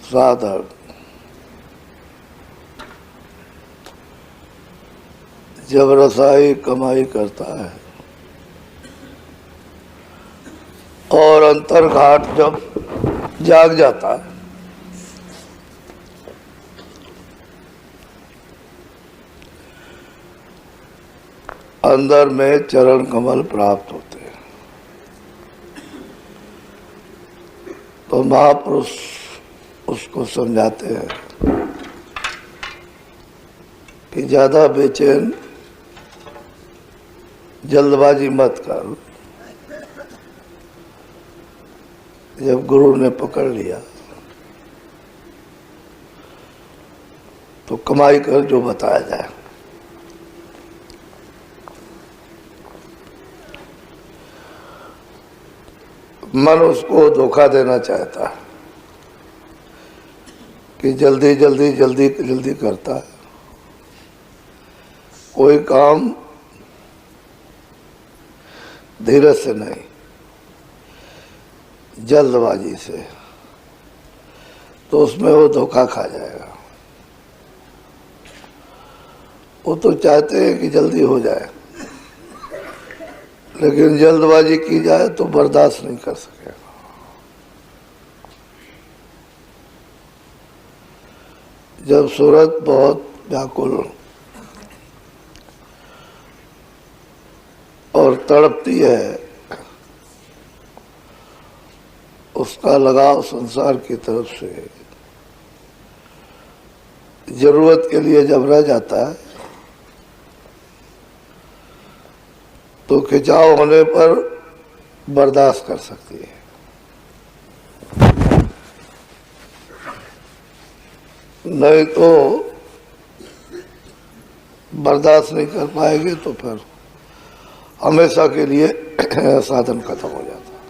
साधक जब रसाई कमाई करता है और अंतर्घाट जब जाग जाता है, अंदर में चरण कमल प्राप्त होते हैं, तो महापुरुष उसको समझाते हैं कि ज्यादा बेचैन जल्दबाजी मत कर। जब गुरु ने पकड़ लिया तो कमाई कर जो बताया जाए। मन उसको धोखा देना चाहता है कि जल्दी जल्दी जल्दी जल्दी करता है, कोई काम धीरज से नहीं, जल्दबाजी से, तो उसमें वो धोखा खा जाएगा। वो तो चाहते हैं कि जल्दी हो जाए, लेकिन जल्दबाजी की जाए तो बर्दाश्त नहीं कर सकेगा। जब सूरत बहुत व्याकुल और तड़पती है, उसका लगाव संसार की तरफ से जरूरत के लिए जब रह जाता है, तो खिंचाव होने पर बर्दाश्त कर सकती है। नहीं तो बर्दाश्त नहीं कर पाएगी तो फिर हमेशा के लिए साधन खत्म हो जाता है।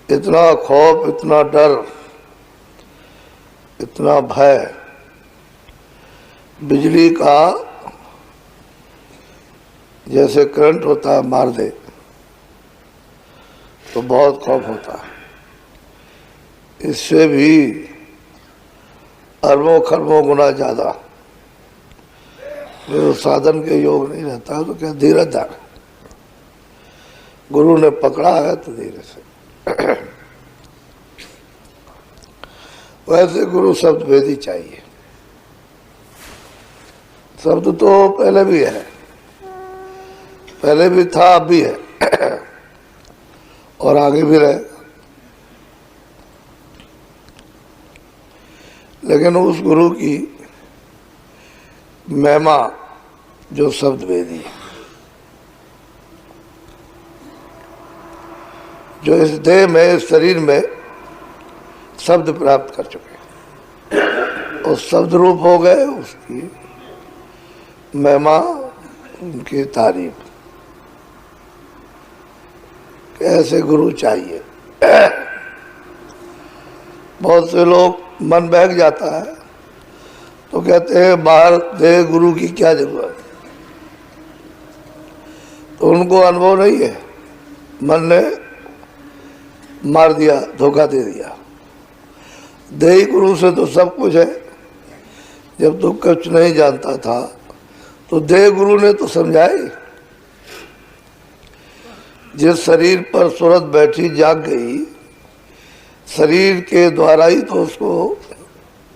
इतना खौफ, इतना डर, इतना भय, बिजली का जैसे करंट होता है मार दे तो बहुत खौफ होता है। इससे भी अरबों खरबों गुना ज्यादा जो साधन के योग नहीं रहता है, तो क्या धीरज धर, गुरु ने पकड़ा है तो धीरे से। वैसे गुरु शब्द भेदी चाहिए। शब्द तो पहले भी है, पहले भी था, अब भी है और आगे भी रहेगा। लेकिन उस गुरु की महिमा जो शब्द वेदी है, जो इस देह में, इस शरीर में शब्द प्राप्त कर चुके, और शब्द रूप हो गए, उसकी महिमा, उनकी तारीफ। ऐसे गुरु चाहिए। बहुत से लोग मन बहक जाता है तो कहते हैं बाहर दे गुरु की क्या जरूरत, तो उनको अनुभव नहीं है, मन ने मार दिया, धोखा दे दिया। देही गुरु से तो सब कुछ है। जब तो कुछ नहीं जानता था तो देह गुरु ने तो समझाई। जिस शरीर पर सूरत बैठी जाग गई, शरीर के द्वारा ही तो उसको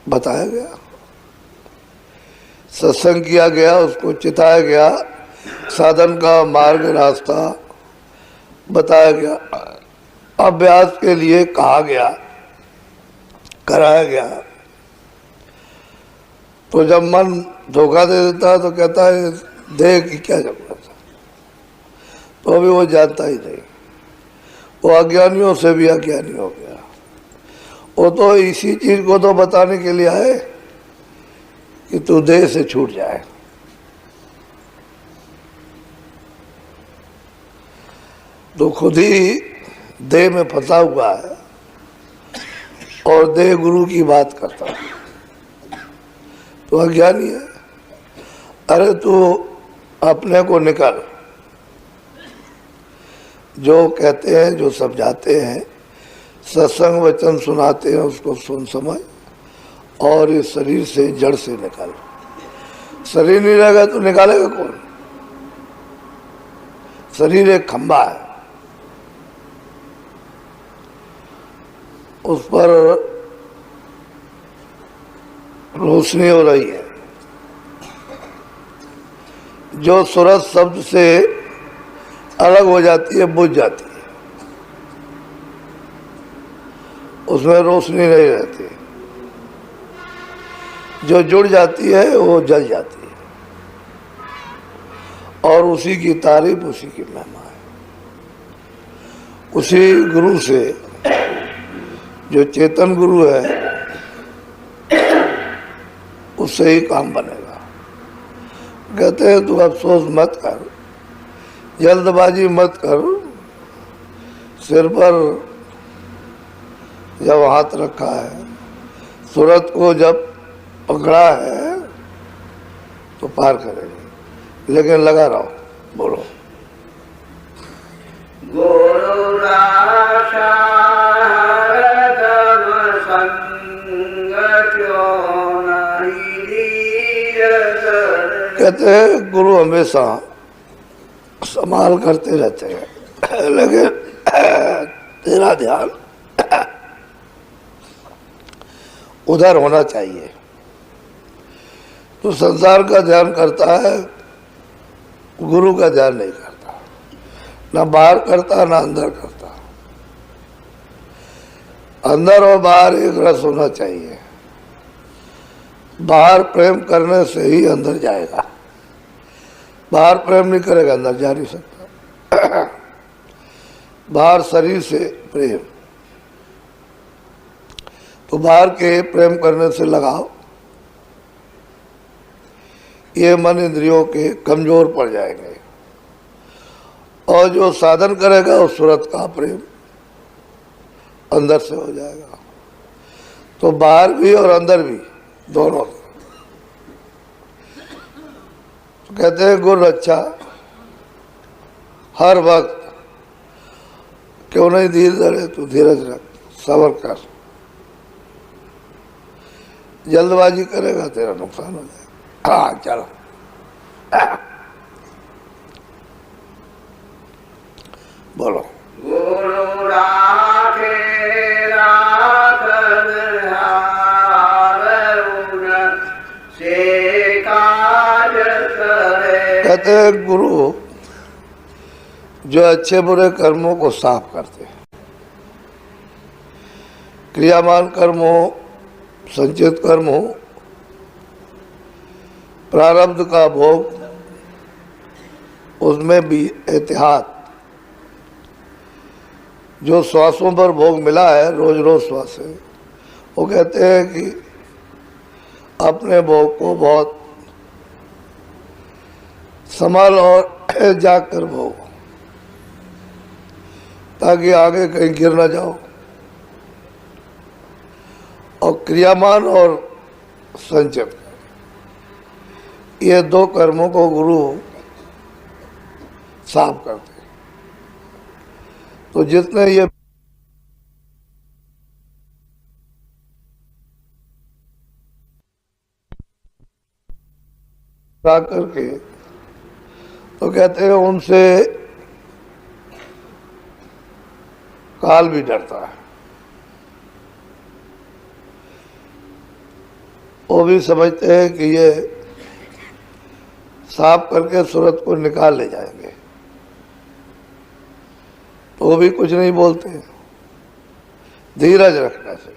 बताया गया, सत्संग किया गया, उसको चिताया गया, साधन का मार्ग रास्ता बताया गया, अभ्यास के लिए कहा गया, कराया गया। तो जब मन धोखा दे देता है तो कहता है देह की क्या जरूरत है, तो अभी वो जानता ही नहीं, वो अज्ञानियों से भी अज्ञानी हो गया। वो तो इसी चीज को तो बताने के लिए आए कि तू देह से छूट जाए। तो खुद ही देह में फंसा हुआ है और देह गुरु की बात करता है, तो अज्ञानी है। अरे तू अपने को निकाल, जो कहते हैं, जो समझाते हैं, सत्संग वचन सुनाते हैं उसको सुन समझ, और इस शरीर से जड़ से निकाल। शरीर नहीं रहेगा तो निकालेगा कौन? शरीर एक खंभा है, उस पर रोशनी हो रही है। जो सूरज शब्द से अलग हो जाती है, बुझ जाती है, उसमें रोशनी नहीं रहती। जो जुड़ जाती है वो जल जाती है, और उसी की तारीफ, उसी की महिमा है। उसी गुरु से, जो चेतन गुरु है, उससे ही काम बनेगा। कहते हैं तू अफसोस मत कर, जल्दबाजी मत कर, सिर पर जब हाथ रखा है, सूरत को जब पकड़ा है तो पार करेंगे, लेकिन लगा रहो। बोलो गुरु संग क्यों नहीं कहते हैं गुरु हमेशा संभाल करते रहते हैं, लेकिन तेरा ध्यान उधर होना चाहिए। तो संसार का ध्यान करता है, गुरु का ध्यान नहीं करता, ना बाहर करता ना अंदर करता। अंदर और बाहर एक रस होना चाहिए। बाहर प्रेम करने से ही अंदर जाएगा, बाहर प्रेम नहीं करेगा अंदर जा नहीं सकता। बाहर शरीर से प्रेम, तो बाहर के प्रेम करने से लगाओ, ये मन इंद्रियों के कमजोर पड़ जाएंगे। और जो साधन करेगा उस सूरत का प्रेम अंदर से हो जाएगा। तो बाहर भी और अंदर भी दोनों। तो कहते हैं गुरु रक्षा हर वक्त, क्यों नहीं धीर धरे, तू धीरज रख, सब्र कर। जल्दबाजी करेगा तेरा नुकसान हो जाएगा। हाँ चलो, बोलो गुरु राखे राखन हार उन से काज करे। कहते हैं गुरु जो अच्छे बुरे कर्मों को साफ करते हैं, क्रियामान कर्म हो, संचित कर्म हो, प्रारब्ध का भोग, उसमें भी एहतियात। जो श्वासों पर भोग मिला है, रोज रोज श्वास है, वो कहते हैं कि अपने भोग को बहुत संभाल और जाग कर भोग, ताकि आगे कहीं गिर ना जाओ। और क्रियामान और संचित, ये दो कर्मों को गुरु साफ करते हैं। तो जितने ये करके, तो कहते हैं उनसे काल भी डरता है। वो भी समझते हैं कि ये साफ करके सूरत को निकाल ले जाएंगे, तो वो भी कुछ नहीं बोलते। धीरज रखने से,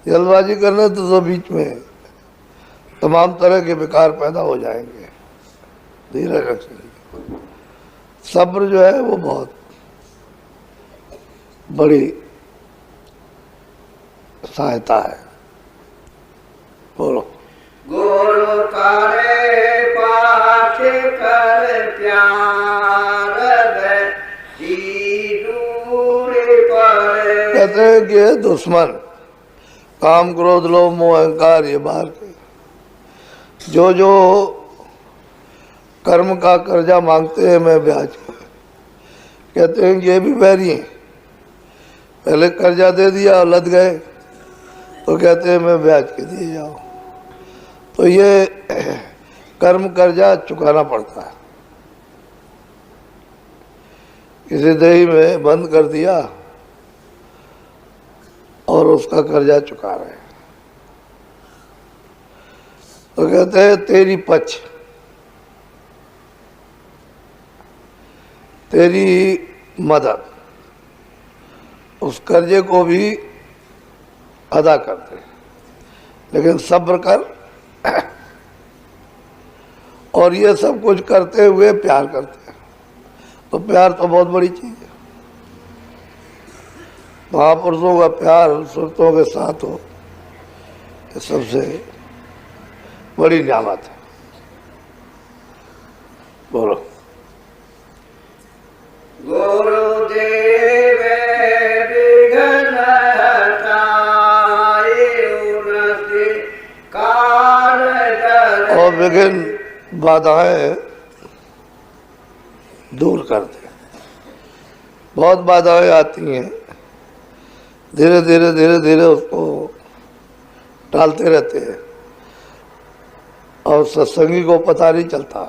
जल्दबाजी करने तो बीच में तमाम तरह के विकार पैदा हो जाएंगे। धीरज रखने, सब्र जो है वो बहुत बड़ी सहायता है। बोलो गुरु करे पाछ कर प्यार दूर पर। कहते हैं कि ये दुश्मन काम क्रोध लोभ मोह अहंकार, ये बाहर के जो जो कर्म का कर्जा मांगते हैं मैं ब्याज, कहते हैं ये भी बैरी हैं। पहले कर्जा दे दिया और लद गए तो कहते हैं मैं ब्याज के दिए जाओ। तो ये कर्म कर्जा चुकाना पड़ता है। किसी देही में बंद कर दिया और उसका कर्जा चुका रहे हैं तो कहते हैं तेरी पक्ष, तेरी मदद उस कर्जे को भी अदा करते हैं, लेकिन सब्र कर। और ये सब कुछ करते हुए प्यार करते हैं। तो प्यार तो बहुत बड़ी चीज है। महापुरुषों का प्यार सुरतों के साथ हो, ये सबसे बड़ी नियामत है। बोलो। गुरुदेव विघ्न हटाए उनसे कार्य और विघ्न बाधाएं दूर करते हैं। बहुत बाधाएं आती हैं, धीरे धीरे धीरे धीरे उसको टालते रहते हैं और सत्संगी को पता नहीं चलता।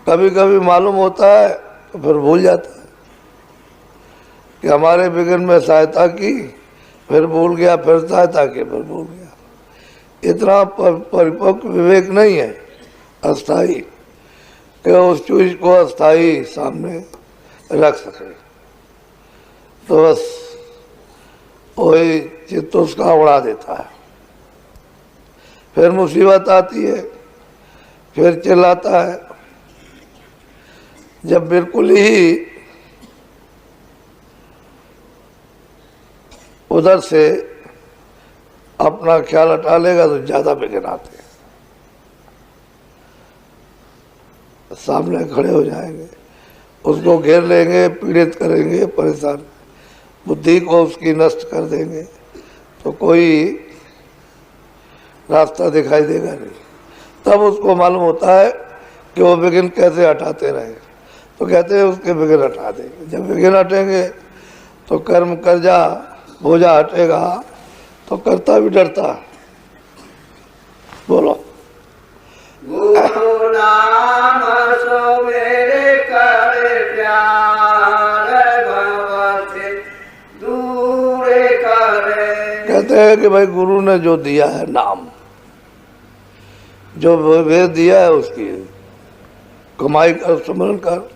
कभी कभी मालूम होता है तो फिर भूल जाता है कि हमारे विघ्न में सहायता की, फिर भूल गया, फिर सहायता की, फिर भूल गया। इतना परिपक्व विवेक नहीं है अस्थाई कि उस चीज को अस्थाई सामने रख सके। तो बस वही चित्त उसका उड़ा देता है। फिर मुसीबत आती है, फिर चिल्लाता है। जब बिल्कुल ही उधर से अपना ख्याल हटा लेगा तो ज्यादा विघ्न आते हैं, सामने खड़े हो जाएंगे, उसको घेर लेंगे, पीड़ित करेंगे, परेशान, बुद्धि को उसकी नष्ट कर देंगे तो कोई रास्ता दिखाई देगा नहीं। तब उसको मालूम होता है कि वो विघ्न कैसे हटाते रहे। तो कहते हैं उसके विघ्न हटा देंगे। जब विघ्न हटेंगे तो कर्म कर्जा बोझा हटेगा तो करता भी डरता। बोलो। गुरु नाम सुमेरे कर प्यार भव से दूर करे। कहते हैं कि भाई गुरु ने जो दिया है नाम, जो वेद दिया है उसकी कमाई कर, सुमरन कर,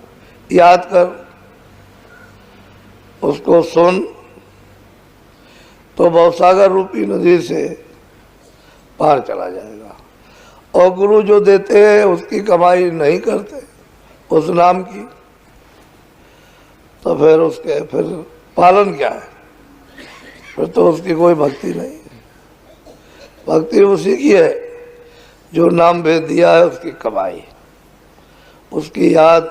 याद कर, उसको सुन तो भवसागर रूपी नदी से पार चला जाएगा। और गुरु जो देते हैं उसकी कमाई नहीं करते उस नाम की, तो फिर उसके फिर पालन क्या है? फिर तो उसकी कोई भक्ति नहीं है। भक्ति उसी की है जो नाम भेद दिया है, उसकी कमाई, उसकी याद,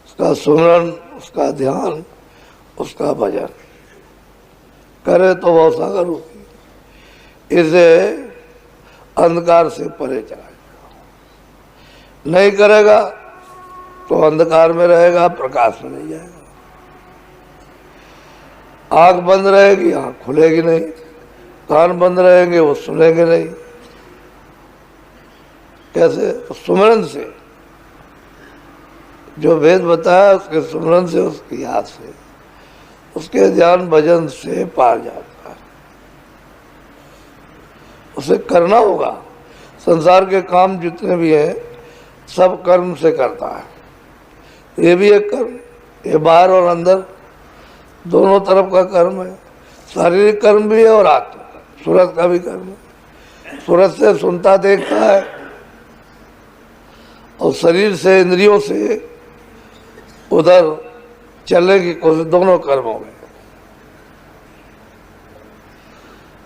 उसका सुमरन, उसका ध्यान, उसका भजन करे तो वह सागर होगी। इसे अंधकार से परे चला जाएगा। नहीं करेगा तो अंधकार में रहेगा, प्रकाश में नहीं जाएगा। आंख बंद रहेगी, आंख खुलेगी नहीं। कान बंद रहेंगे, वो सुनेंगे नहीं। कैसे? तो सुमरन से, जो वेद बताया उसके सुमरन से, उसकी याद से, उसके ध्यान भजन से पार जाता है। उसे करना होगा। संसार के काम जितने भी हैं सब कर्म से करता है। ये भी एक कर्म, ये बाहर और अंदर दोनों तरफ का कर्म है। शारीरिक कर्म भी है और आत्म कर्म, सूरत का भी कर्म है। सूरत से सुनता देखता है और शरीर से, इंद्रियों से उधर चलने की कोशिश, दोनों कर्मों में।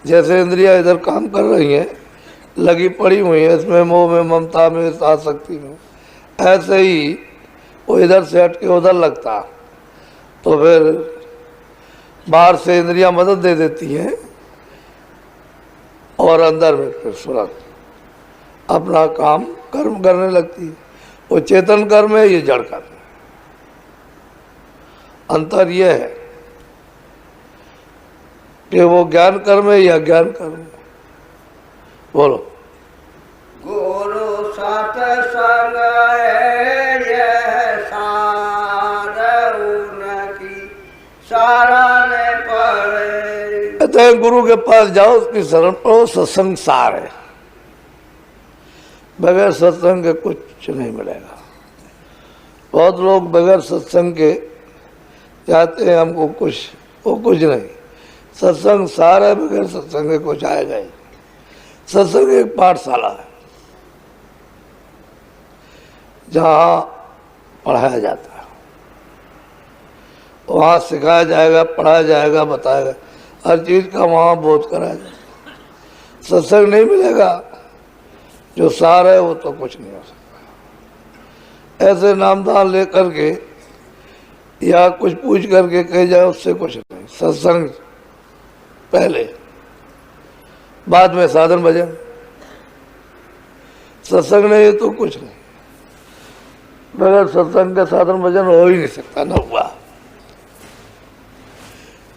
जैसे इंद्रियां इधर काम कर रही हैं, लगी पड़ी हुई है इसमें, मोह में, ममता में, आसक्ति में, ऐसे ही वो इधर से हट के उधर लगता तो फिर बाहर से इंद्रियां मदद दे देती हैं और अंदर में फिर सूरत अपना काम कर्म करने लगती है। वो चेतन कर्म है, ये जड़ कर्म है। अंतर यह है कि वो ज्ञान कर्म है या ज्ञान कर्म है? बोलो। गुरु सत्संग है यह सार उनकी शरण पड़े। कहते हैं गुरु के पास जाओ, उसकी शरण पढ़ो, सत्संग सार है। बगैर सत्संग के कुछ नहीं मिलेगा। बहुत लोग बगैर सत्संग के चाहते हैं हमको कुछ, वो कुछ नहीं। सत्संग सार है, बगैर सत्संग के कुछ आएगा ही। सत्संग एक पाठशाला है जहाँ पढ़ाया जाता है, वहाँ सिखाया जाएगा, पढ़ाया जाएगा, बताएगा, हर चीज़ का वहाँ बोध कराया जाएगा। सत्संग नहीं मिलेगा, जो सार है वो तो कुछ नहीं हो सकता। ऐसे नामदान लेकर के या कुछ पूछ करके कहे जाए, उससे कुछ नहीं। सत्संग पहले, बाद में साधन भजन। सत्संग नहीं तो कुछ नहीं। बगैर सत्संग के साधन भजन हो ही नहीं सकता, न हुआ।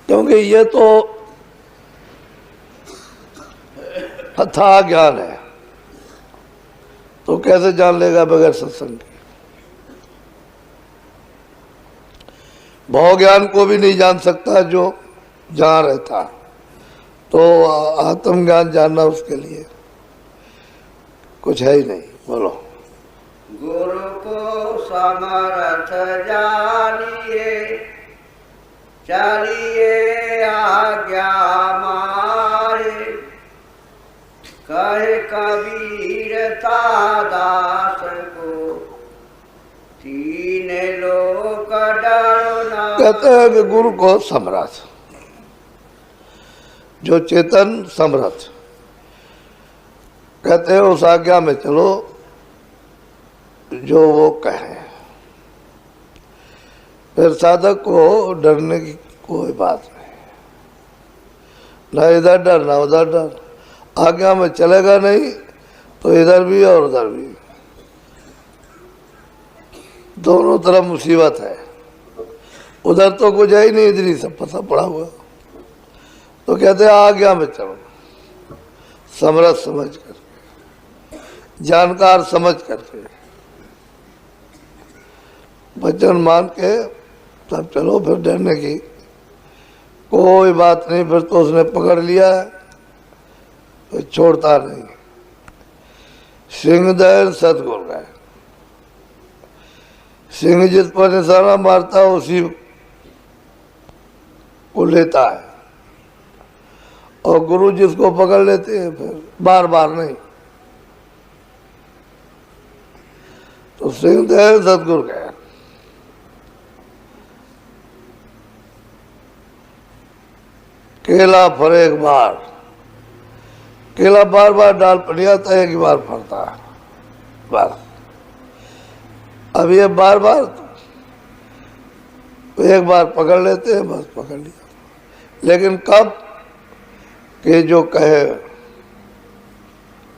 क्योंकि ये तो अथाह ज्ञान है, तो कैसे जान लेगा बगैर सत्संग के? भव ज्ञान को भी नहीं जान सकता जो जहाँ रहता, तो आत्मज्ञान जानना उसके लिए कुछ है ही नहीं। बोलो। गुरु को समर्थ जानिए, चलिए आज्ञा मारे। कहे कबीर दास को, तीन लोक डरो ना। कहते हैं कि गुरु को समर्थ, जो चेतन समर्थ, कहते हैं उस आज्ञा में चलो जो वो कहे। फिर साधक को डरने की कोई बात नहीं, ना इधर डर ना उधर डर। आज्ञा में चलेगा नहीं तो इधर भी और उधर भी, दोनों तरफ मुसीबत है। उधर तो कुछ है ही नहीं, इधर ही सब फंसा पड़ा हुआ। तो कहते हैं आज्ञा में चलो, समरथ समझ करके, जानकार समझ करके, वचन मान के तब चलो। फिर डरने की कोई बात नहीं। फिर तो उसने पकड़ लिया है, तो छोड़ता नहीं। सिंह दहन सतगुरु गए। सिंह जिस पर निशाना मारता है उसी को लेता है, और गुरु जिसको पकड़ लेते हैं फिर बार बार नहीं। तो सिंह दहन सतगुरु गए। केला फरे एक बार, केला बार बार डाल पर आता है, एक ही बार फरता है बस। अब ये बार बार तो एक बार पकड़ लेते हैं, बस पकड़ लिया। लेकिन कब कि जो कहे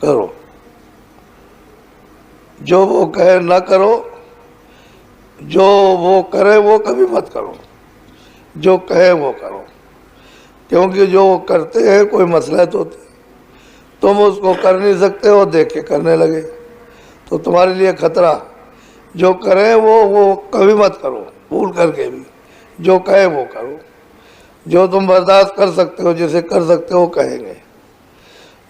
करो, जो वो कहे ना करो, जो वो करे वो कभी मत करो, जो कहे वो करो। क्योंकि जो वो करते हैं कोई मसलहत होती, तुम उसको कर नहीं सकते हो, देख के करने लगे तो तुम्हारे लिए खतरा। जो करें वो कभी मत करो, भूल करके भी। जो कहे वो करो, जो तुम बर्दाश्त कर सकते हो, जिसे कर सकते हो कहेंगे।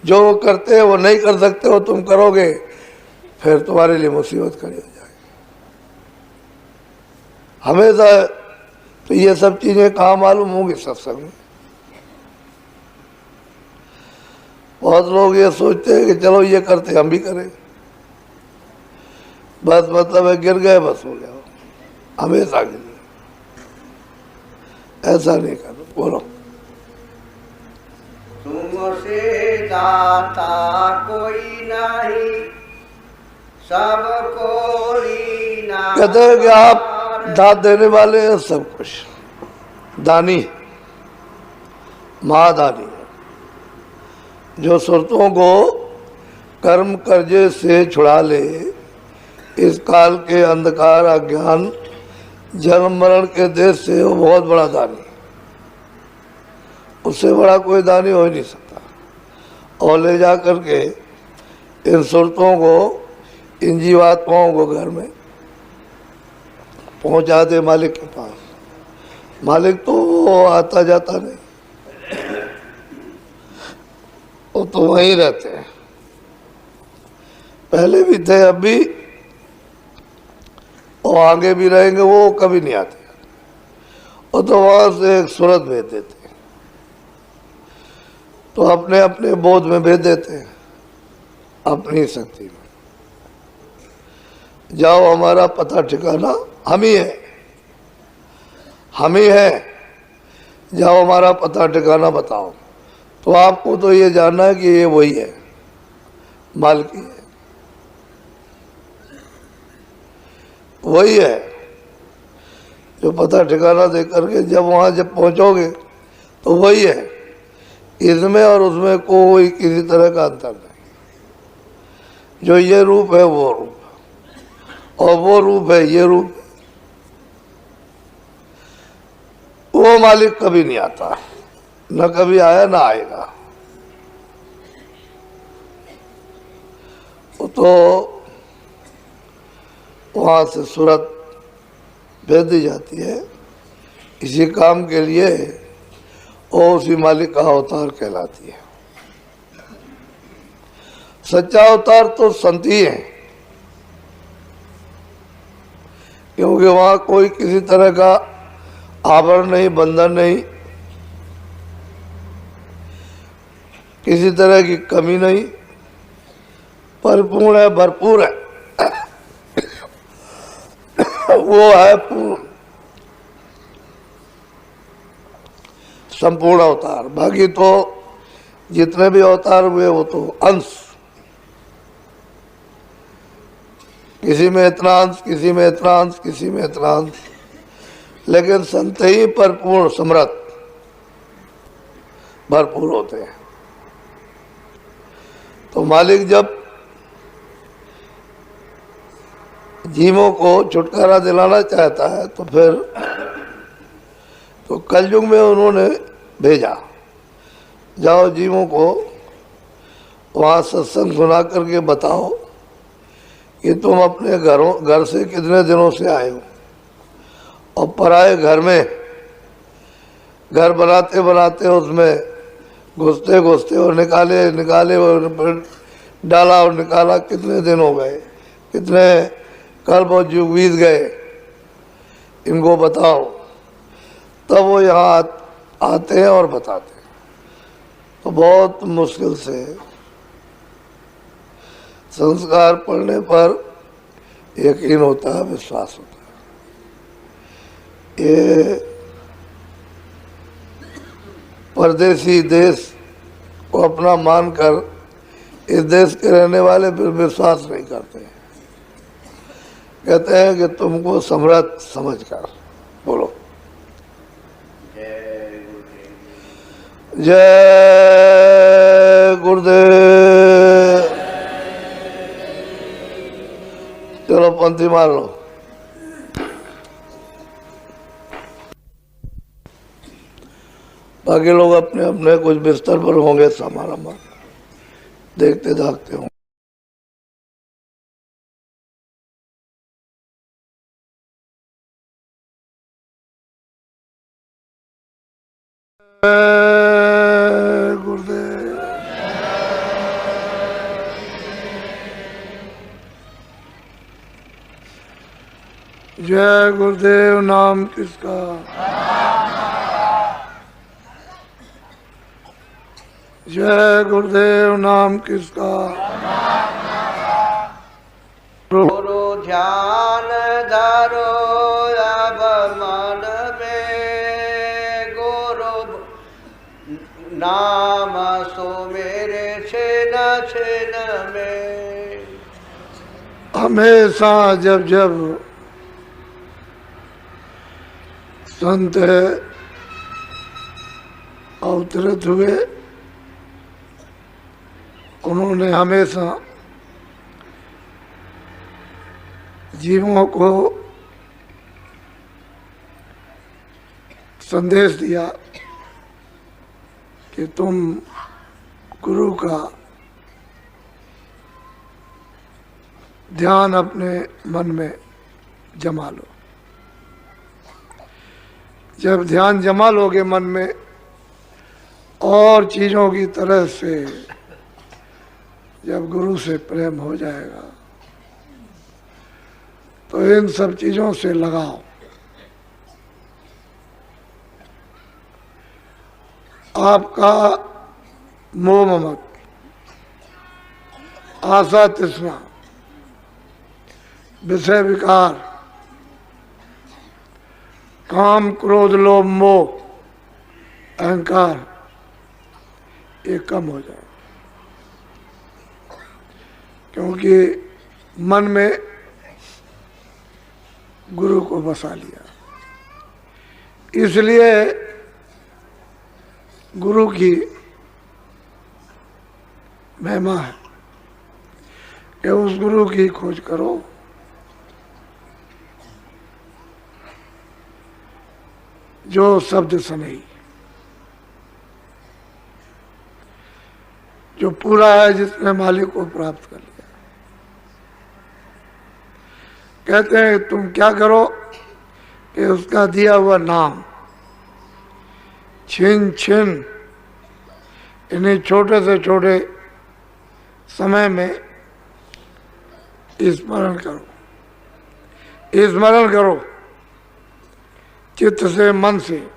जो वो करते हैं वो नहीं कर सकते हो, तुम करोगे, फिर तुम्हारे लिए मुसीबत खड़ी हो जाएगी। हमेशा तो ये सब चीज़ें कहाँ मालूम होंगी? सत्संग में। बहुत लोग ये सोचते हैं कि चलो ये करते हम भी करें, बस मतलब है गिर गए बस हो गया, हमेशा गिर गए। ऐसा नहीं करो। बोलो। तुमसे दाता कोई नहीं, सबको लीना। कहते हैं कि आप दात देने वाले हैं, सब कुछ दानी, महादानी है। जो सुरतों को कर्म कर्जे से छुड़ा ले, इस काल के अंधकार अज्ञान जन्म मरण के देश से, वो बहुत बड़ा दानी। उससे बड़ा कोई दानी हो ही नहीं सकता। और ले जा करके इन सुरतों को, इन जीवात्माओं को घर में पहुंचा दे मालिक के पास। मालिक तो वो आता जाता नहीं, वो तो वहीं रहते हैं, पहले भी थे अब भी और आगे भी रहेंगे, वो कभी नहीं आते। वो तो वहां से एक सूरत भेज देते हैं, तो अपने अपने बोध में भेज देते हैं, अपनी शक्ति में। जाओ, हमारा पता ठिकाना हम ही है, हम ही है, जाओ हमारा पता ठिकाना बताओ। तो आपको तो ये जानना है कि ये वही है, मालिक है, वही है जो पता ठिकाना दे करके जब वहां जब पहुंचोगे तो वही है। इसमें और उसमें कोई किसी तरह का अंतर नहीं। जो ये रूप है वो रूप है, और वो रूप है ये रूप है। वो मालिक कभी नहीं आता, न कभी आया ना आएगा। वो तो वहां से सूरत भेज दी जाती है इसी काम के लिए, और उसी मालिक का अवतार कहलाती है। सच्चा अवतार तो संत ही है, क्योंकि वहां कोई किसी तरह का आवरण नहीं, बंधन नहीं, किसी तरह की कमी नहीं, परिपूर्ण है, भरपूर है। वो है पूर्ण, संपूर्ण अवतार। बाकी तो जितने भी अवतार हुए वो तो अंश, किसी में इतना अंश, किसी में इतना अंश, किसी में इतना अंश, लेकिन संत ही परिपूर्ण समर्थ भरपूर होते हैं। तो मालिक जब जीवों को छुटकारा दिलाना चाहता है तो फिर तो कलयुग में उन्होंने भेजा, जाओ जीवों को वहाँ सत्संग सुना करके बताओ कि तुम अपने घर से कितने दिनों से आए हो, और पराए घर में घर बनाते बनाते उसमें घुसते घुसते और निकाले और डाला और निकाला, कितने दिन हो गए, कितने कल बहुत युग बीत गए, इनको बताओ। तब वो यहाँ आते हैं और बताते हैं। तो बहुत मुश्किल से संस्कार पढ़ने पर यकीन होता है, विश्वास होता है। ये परदेसी देश को अपना मानकर इस देश के रहने वाले फिर विश्वास नहीं करते हैं, कहते हैं कि तुमको समर्थ समझकर बोलो। जय गुरुदेव। चलो पंथी मार लो। बाकी लोग अपने अपने कुछ बिस्तर पर होंगे, समारंभ देखते दाखते होंगे। गुरुदेव जय गुरुदेव। नाम किसका? जय गुरुदेव। नाम किसका? गुरु ध्यान धरो अब मन में, गुरु नाम सो मेरे छिन छिन में। हमेशा जब जब संत अवतरित हुए, उन्होंने हमेशा जीवों को संदेश दिया कि तुम गुरु का ध्यान अपने मन में जमा लो। जब ध्यान जमा लोगे मन में और चीज़ों की तरह से जब गुरु से प्रेम हो जाएगा तो इन सब चीज़ों से लगाओ। आपका मोह ममत, आशा तृष्णा, विषय विकार, काम क्रोध लोभ मोह अहंकार, ये कम हो जाए। क्योंकि मन में गुरु को बसा लिया। इसलिए गुरु की महिमा है कि उस गुरु की खोज करो जो शब्द सुने, जो पूरा है, जिसने मालिक को प्राप्त कर लिया। कहते हैं तुम क्या करो कि उसका दिया हुआ नाम छिन छिन इन्हें छोटे से छोटे समय में स्मरण करो, स्मरण करो चित्त से, मन से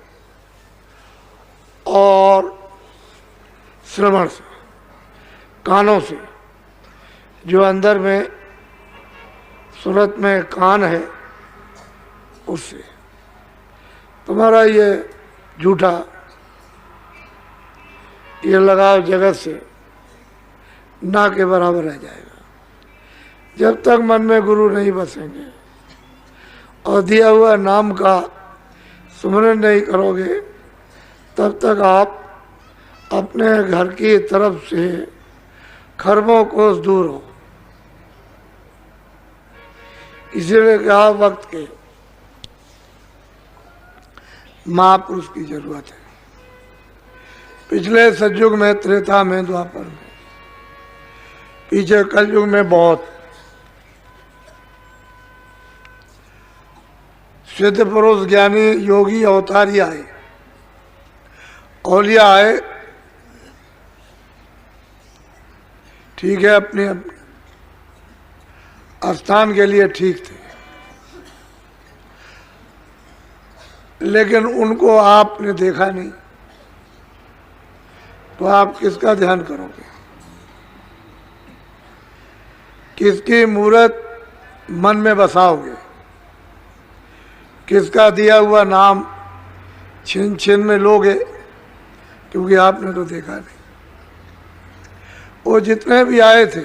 और श्रवण से, कानों से। जो अंदर में सूरत में कान है उससे। तुम्हारा ये झूठा ये लगाव जगत से ना के बराबर रह जाएगा। जब तक मन में गुरु नहीं बसेंगे और दिया हुआ नाम का सुमरन नहीं करोगे तब तक आप अपने घर की तरफ से खरबों कोस दूर हो। इसीलिए कहा वक्त के महापुरुष की जरूरत है। पिछले सतयुग में, त्रेता में, द्वापर में, पीछे कलयुग में बहुत सिद्ध पुरुष, ज्ञानी, योगी, अवतारी आए, औलिया आए। ठीक है, अपने अपने स्थान के लिए ठीक थे, लेकिन उनको आपने देखा नहीं, तो आप किसका ध्यान करोगे? किसकी मूर्त मन में बसाओगे? किसका दिया हुआ नाम छिन छिन में लोगे? क्योंकि आपने तो देखा नहीं। वो जितने भी आए थे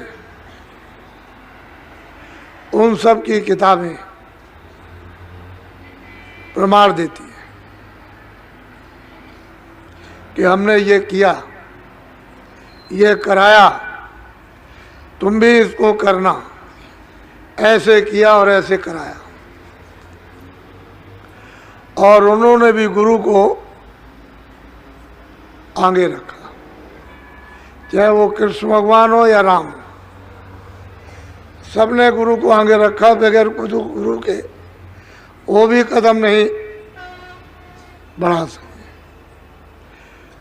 उन सब की किताबें प्रमाण देती है कि हमने ये किया, ये कराया, तुम भी इसको करना, ऐसे किया और ऐसे कराया। और उन्होंने भी गुरु को आगे रखा, चाहे वो कृष्ण भगवान हो या राम, सबने गुरु को आगे रखा। बगैर गुरु के वो भी कदम नहीं बढ़ा सकते।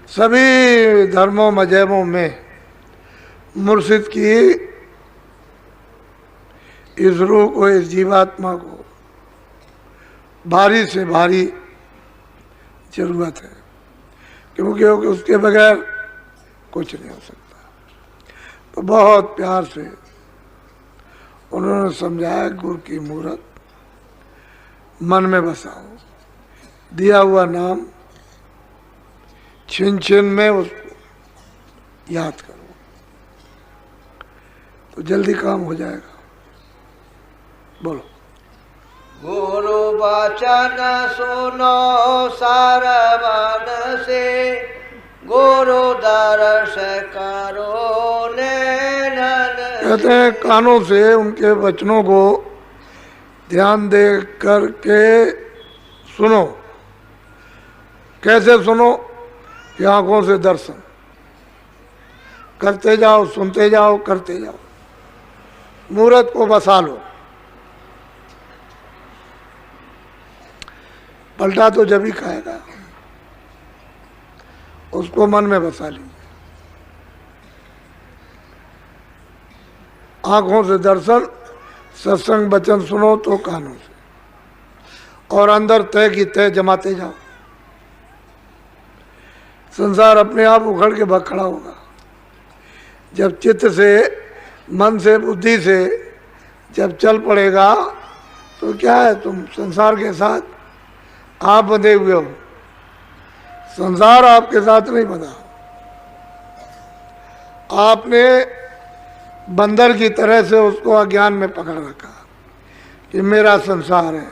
सभी धर्मों मजहबों में मुर्शिद की इस रूह को, इस जीवात्मा को भारी से भारी जरूरत है, क्योंकि उसके बगैर कुछ नहीं हो सकता। तो बहुत प्यार से उन्होंने समझाया, गुरु की मूर्त मन में बसाओ, दिया हुआ नाम छिन छिन में उसको याद करो, तो जल्दी काम हो जाएगा। बोलो। गुरु वचन सुनो सरवन से, गुरु दर्श करो नैनन। कहते हैं कानों से उनके वचनों को ध्यान दे करके सुनो। कैसे सुनो? कि आंखों से दर्शन करते जाओ, सुनते जाओ, करते जाओ, मूर्त को बसा लो। पलटा तो जब ही खाएगा, उसको मन में बसा लीजिए। आंखों से दर्शन, सत्संग वचन सुनो तो कानों से, और अंदर तय की तय जमाते जाओ। संसार अपने आप उखड़ के भाग खड़ा होगा। जब चित्त से, मन से, बुद्धि से जब चल पड़ेगा तो क्या है, तुम संसार के साथ आप बंधे हुए हो, संसार आपके साथ नहीं बंधा। आपने बंदर की तरह से उसको अज्ञान में पकड़ रखा कि मेरा संसार है,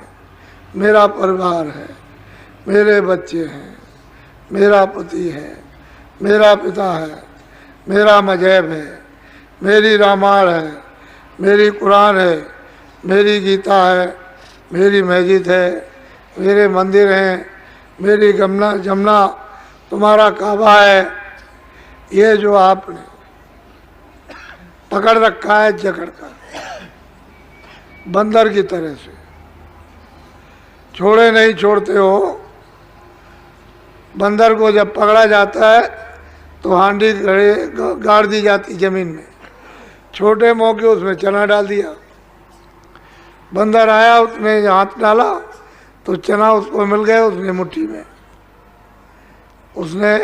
मेरा परिवार है, मेरे बच्चे हैं, मेरा पति है, मेरा पिता है, मेरा मजहब है, मेरी रामायण है, मेरी कुरान है, मेरी गीता है, मेरी मस्जिद है, मेरे मंदिर हैं, मेरी जमुना तुम्हारा काबा है। ये जो आपने पकड़ रखा है जकड़ कर, बंदर की तरह से छोड़े नहीं छोड़ते हो। बंदर को जब पकड़ा जाता है तो हांडी गाड़ दी जाती जमीन में, छोटे मौके उसमें चना डाल दिया। बंदर आया, उसने हाथ डाला तो चना उसको मिल गया, उसने मुट्ठी में उसने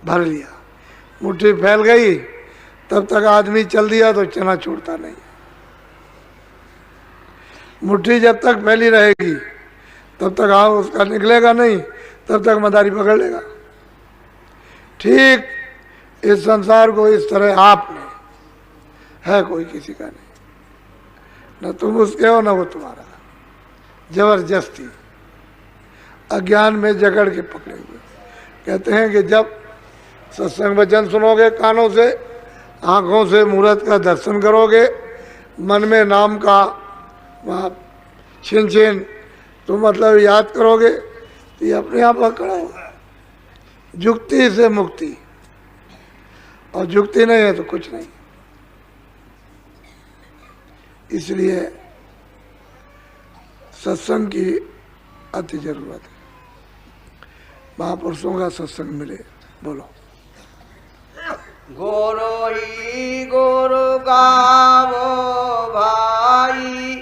भर लिया, मुट्ठी फैल गई। तब तक आदमी चल दिया तो चना छोड़ता नहीं। मुट्ठी जब तक फैली रहेगी तब तक हाँ उसका निकलेगा नहीं, तब तक मदारी पकड़ लेगा। ठीक इस संसार को इस तरह आपने है, कोई किसी का नहीं, न तुम उसके हो न वो तुम्हारा। जबरदस्ती अज्ञान में जकड़ के पकड़े हुए। कहते हैं कि जब सत्संग वचन सुनोगे कानों से, आंखों से मूर्त का दर्शन करोगे, मन में नाम का वहाँ छिन छिन तो मतलब याद करोगे तो ये अपने आप खड़ा होगा। जुक्ति से मुक्ति, और जुक्ति नहीं है तो कुछ नहीं। इसलिए सत्संग की अति जरूरत है। महापुरुषों का सत्संग मिले। बोलो। गुरु ही गुरु गावो भाई,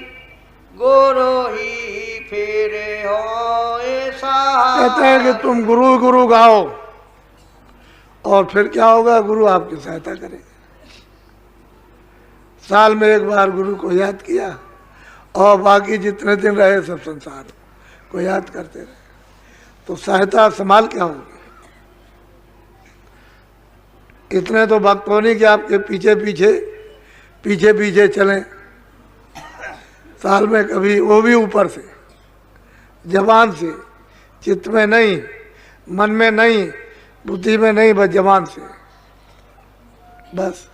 गुरु ही फिर हो सहाय। कहते हैं कि तुम गुरु गुरु गाओ, और फिर क्या होगा, गुरु आपकी सहायता करेगा। साल में एक बार गुरु को याद किया, और बाकी जितने दिन रहे सब संसार को याद करते रहे, तो सहायता संभाल क्या होगी। इतने तो भक्त हो नहीं कि आपके पीछे पीछे चलें। साल में कभी, वो भी ऊपर से, जबान से, चित्त में नहीं, मन में नहीं, बुद्धि में नहीं, बस जबान से बस।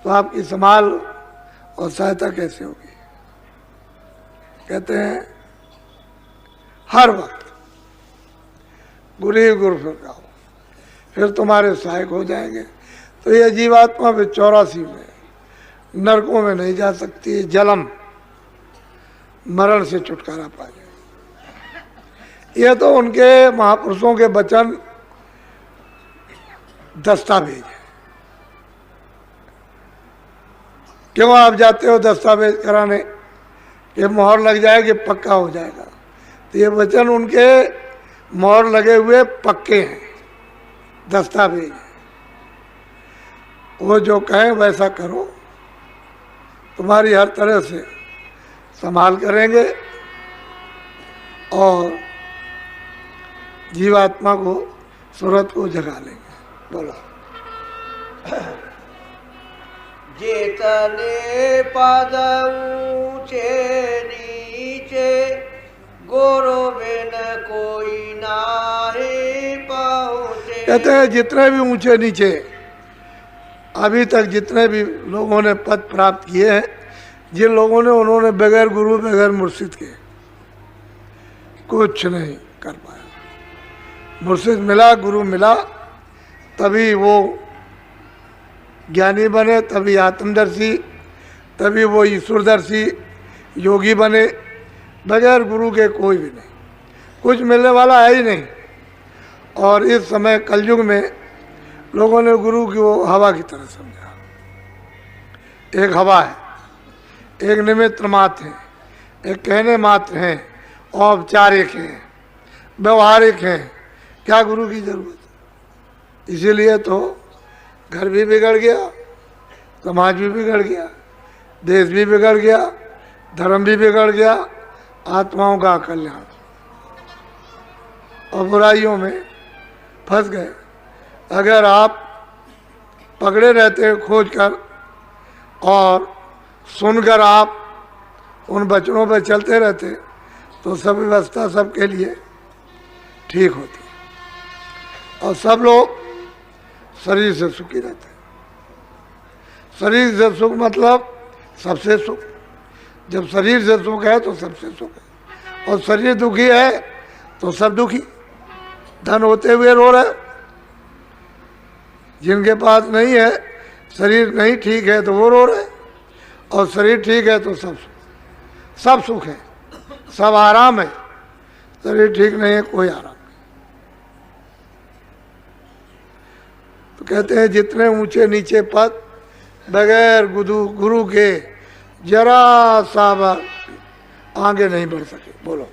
तो आपकी संभाल और सहायता कैसे होगी। कहते हैं हर वक्त गुरु ही गुरु फिर गाओ, फिर तुम्हारे सहायक हो जाएंगे। तो ये जीवात्मा फिर 84 में नरकों में नहीं जा सकती, जलम मरण से छुटकारा पा जाए। ये तो उनके महापुरुषों के वचन दस्तावेज है। क्यों आप जाते हो दस्तावेज कराने, ये मोहर लग जाएगी पक्का हो जाएगा। तो ये वचन उनके मोहर लगे हुए पक्के हैं, दस्तावेज है। वो जो कहें वैसा करो, तुम्हारी हर तरह से संभाल करेंगे और जीवात्मा को, सूरत को जगा लेंगे। बोलो। जितने पद ऊंचे नीचे, गुरु बिन कोई नाहीं पहुँचे। कहते हैं जितने भी ऊंचे नीचे अभी तक जितने भी लोगों ने पद प्राप्त किए हैं, जिन लोगों ने, उन्होंने बगैर गुरु बगैर मुर्शिद के कुछ नहीं कर पाया। मुर्शिद मिला, गुरु मिला, तभी वो ज्ञानी बने, तभी आत्मदर्शी, तभी वो ईश्वरदर्शी योगी बने। बगैर गुरु के कोई भी नहीं, कुछ मिलने वाला है ही नहीं। और इस समय कलयुग में लोगों ने गुरु की वो हवा की तरह समझा। एक हवा है, एक निमित्त मात्र है, एक कहने मात्र हैं, औपचारिक हैं, व्यवहारिक हैं। क्या गुरु की जरूरत है? इसीलिए तो घर भी बिगड़ गया, समाज भी बिगड़ गया, देश भी बिगड़ गया, धर्म भी बिगड़ गया, आत्माओं का कल्याण और बुराइयों में फंस गए। अगर आप पकड़े रहते खोज कर और सुनकर आप उन वचनों पर चलते रहते तो सब व्यवस्था सबके लिए ठीक होती और सब लोग शरीर से सुखी रहते। शरीर से सुख मतलब सबसे सुख। जब शरीर से सुख है तो सबसे सुख है, और शरीर दुखी है तो सब दुखी। धन होते हुए रो रहे, जिनके पास नहीं है, शरीर नहीं ठीक है तो वो रो रहे, और शरीर ठीक है तो सब सुख है, सब आराम है। शरीर ठीक नहीं है, कोई आराम नहीं। तो कहते हैं जितने ऊंचे नीचे पद बगैर गुरु के जरा सा आगे नहीं बढ़ सके। बोलो।